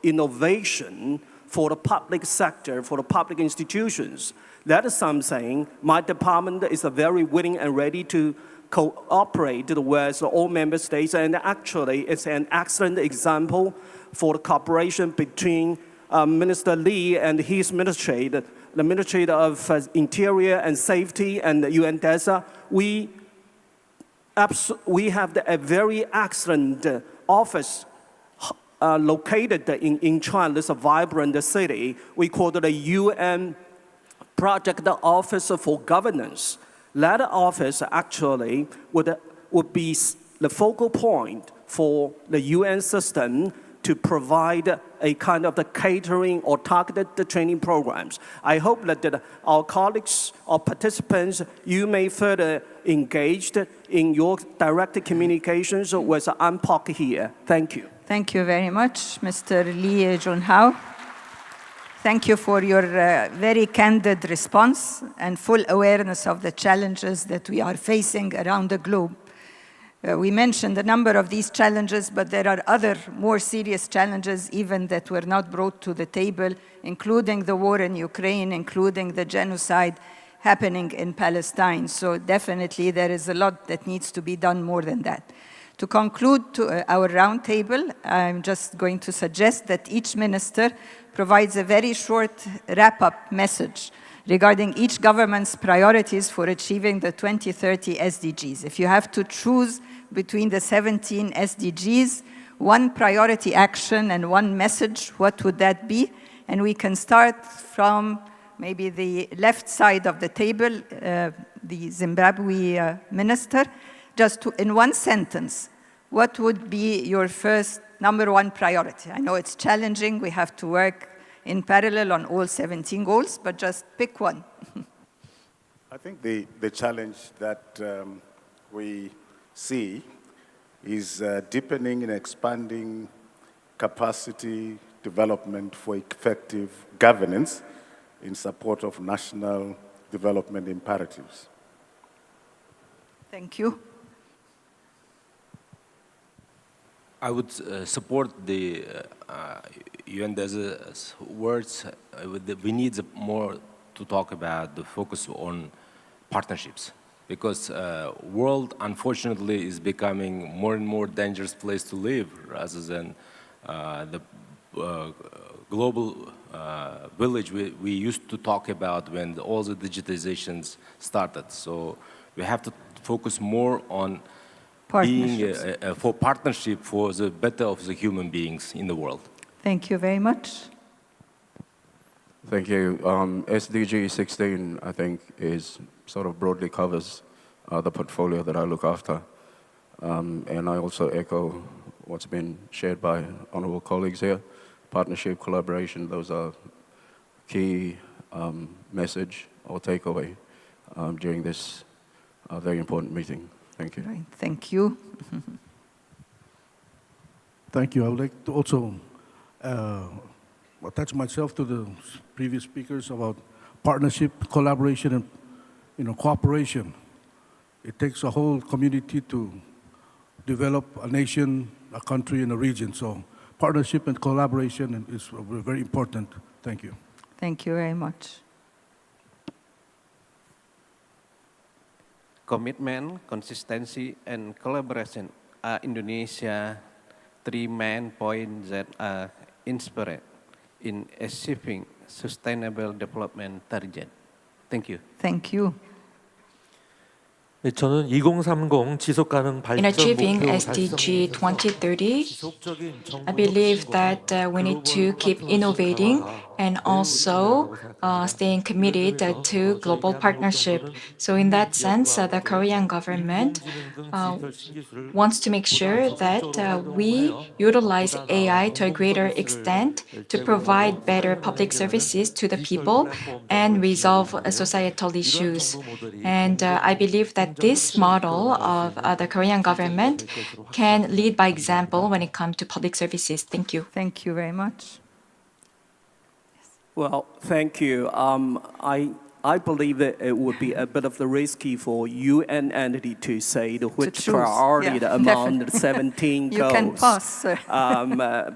innovation for the public sector, for the public institutions. That is something my department is very willing and ready to cooperate with all member states. And actually, it's an excellent example for the cooperation between Minister Lee and his ministry, the Ministry of Interior and Safety and the UNDESA. We have a very excellent office located in Incheon, this vibrant city. We call it the UN Project Office for Governance. That office actually would be the focal point for the UN system to provide a kind of the catering or targeted training programs. I hope that our colleagues or participants, you may further engaged in your direct communications with ANPOC here. Thank you. Thank you very much, Mr. Lee Junhao. Thank you for your very candid response and full awareness of the challenges that we are facing around the globe. We mentioned a number of these challenges, but there are other more serious challenges even that were not brought to the table, including the war in Ukraine, including the genocide happening in Palestine. So definitely there is a lot that needs to be done more than that. To conclude our roundtable, I'm just going to suggest that each minister provides a very short wrap-up message regarding each government's priorities for achieving the 2030 SDGs. If you have to choose between the 17 SDGs, one priority action and one message, what would that be? And we can start from maybe the left side of the table, the Zimbabwe minister. Just in one sentence, what would be your first number one priority? I know it's challenging. We have to work in parallel on all 17 goals, but just pick one. I think the challenge that we see is deepening and expanding capacity development for effective governance in support of national development imperatives. Thank you. I would support the UNDESA's words. We need more to talk about the focus on partnerships, because world, unfortunately, is becoming more and more dangerous place to live rather than the global village we used to talk about when all the digitizations started. So we have to focus more on being for partnership for the better of the human beings in the world. Thank you very much. Thank you. SDG 16, I think, is sort of broadly covers the portfolio that I look after. And I also echo what's been shared by honorable colleagues here. Partnership, collaboration, those are key message or takeaway during this very important meeting. Thank you. Right. Thank you. Thank you. I would like to also attach myself to the previous speakers about partnership, collaboration, and cooperation. It takes a whole community to develop a nation, a country, and a region. So partnership and collaboration is very important. Thank you. Thank you very much. Commitment, consistency, and collaboration are Indonesia's three main points that are inspired in achieving sustainable development target. Thank you. Thank you. 저는 2030 지속가능 발전 In achieving 목표 SDG 달성을 위해서 2030, 지속적인 I believe that we need to keep innovating and also staying committed to global partnership. So in that sense, the Korean government wants to make sure that we utilize AI to a greater extent to provide better public services to the people and resolve societal issues. And I believe that this model of the Korean government can lead by example when it comes to public services. Thank you. Thank you very much. Well, thank you. I believe that it would be a bit of the risky for UN entity to say which choose. priority Yeah, among definitely. the 17 You goals. can pass, sir.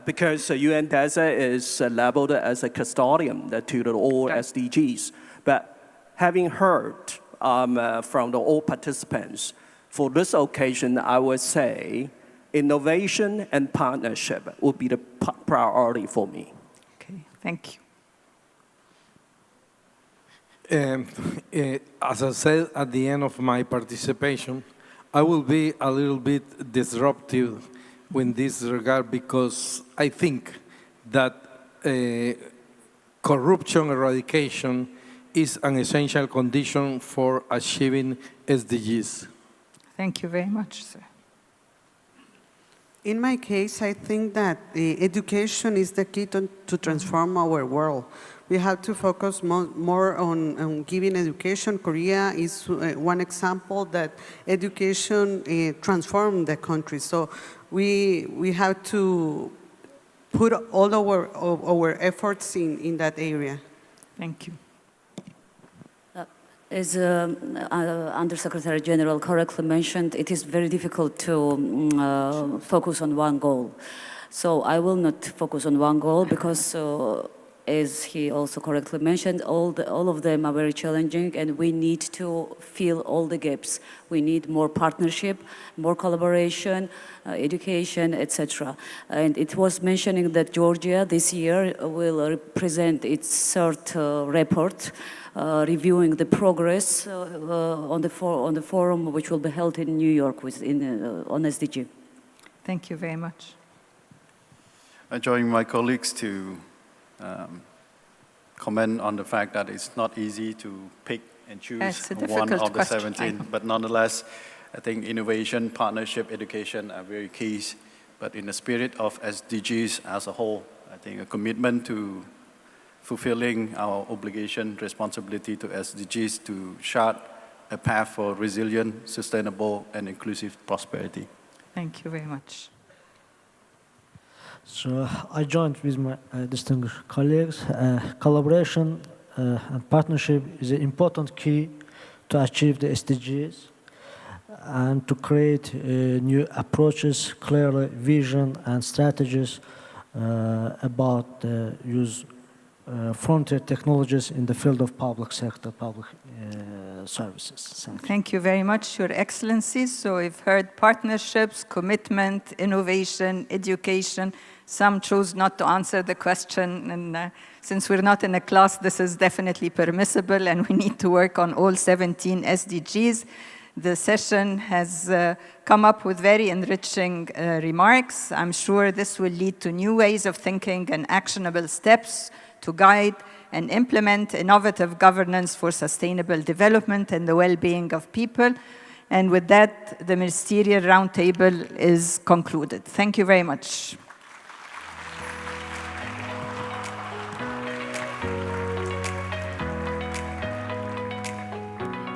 Because UN DESA is labeled as a custodian to all SDGs. But having heard from all participants, for this occasion, I would say innovation and partnership would be the priority for me. Okay, thank you. As I said at the end of my participation, I will be a little bit disruptive in this regard because I think that corruption eradication is an essential condition for achieving SDGs. Thank you very much, sir. In my case, I think that education is the key to transform our world. We have to focus more on giving education. Korea is one example that education transformed the country. So we have to put all our efforts in that area. Thank you. As Undersecretary General correctly mentioned, it is very difficult to focus on one goal. So I will not focus on one goal because, as he also correctly mentioned, all of them are very challenging, and we need to fill all the gaps. We need more partnership, more collaboration, education, etc. And it was mentioning that Georgia this year will present its third report, reviewing the progress on the forum which will be held in New York on SDG. Thank you very much. I join my colleagues to comment on the fact that it's not easy to pick and choose one of the 17, but nonetheless, I think innovation, partnership, education are very keys. But in the spirit of SDGs as a whole, I think a commitment to fulfilling our obligation, responsibility to SDGs to chart a path for resilient, sustainable, and inclusive prosperity. Thank you very much. So I joined with my distinguished colleagues. Collaboration and partnership is an important key to achieve the SDGs and to create new approaches, clear vision and strategies about the use frontier technologies in the field of public sector, public services. Thank you very much, Your Excellencies. So we've heard partnerships, commitment, innovation, education. Some chose not to answer the question, and since we're not in a class, this is definitely permissible, and we need to work on all 17 SDGs. The session has come up with very enriching remarks. I'm sure this will lead to new ways of thinking and actionable steps to guide and implement innovative governance for sustainable development and the well-being of people. And with that, the Ministerial Roundtable is concluded. Thank you very much.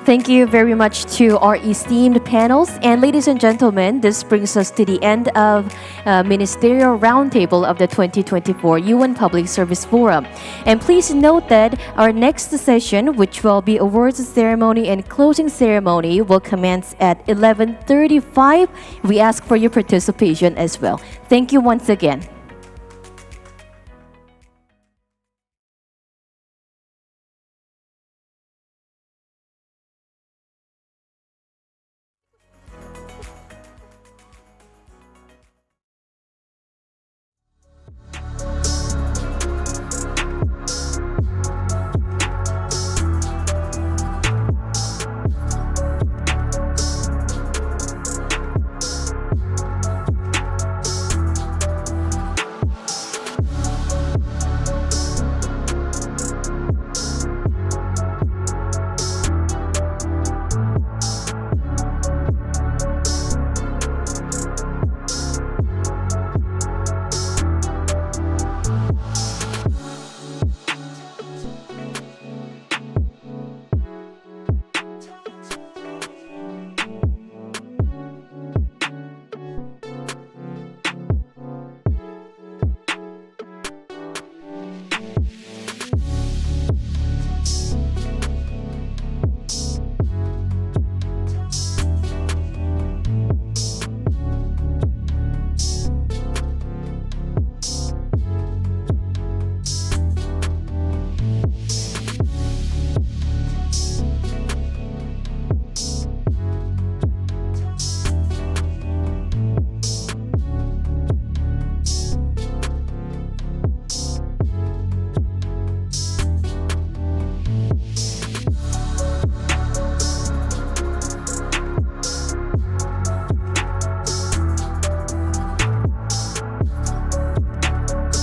Thank you very much to our esteemed panels. And ladies and gentlemen, this brings us to the end of Ministerial Roundtable of the 2024 UN Public Service Forum. And please note that our next session, which will be awards ceremony and closing ceremony, will commence at 11:35. We ask for your participation as well. Thank you once again.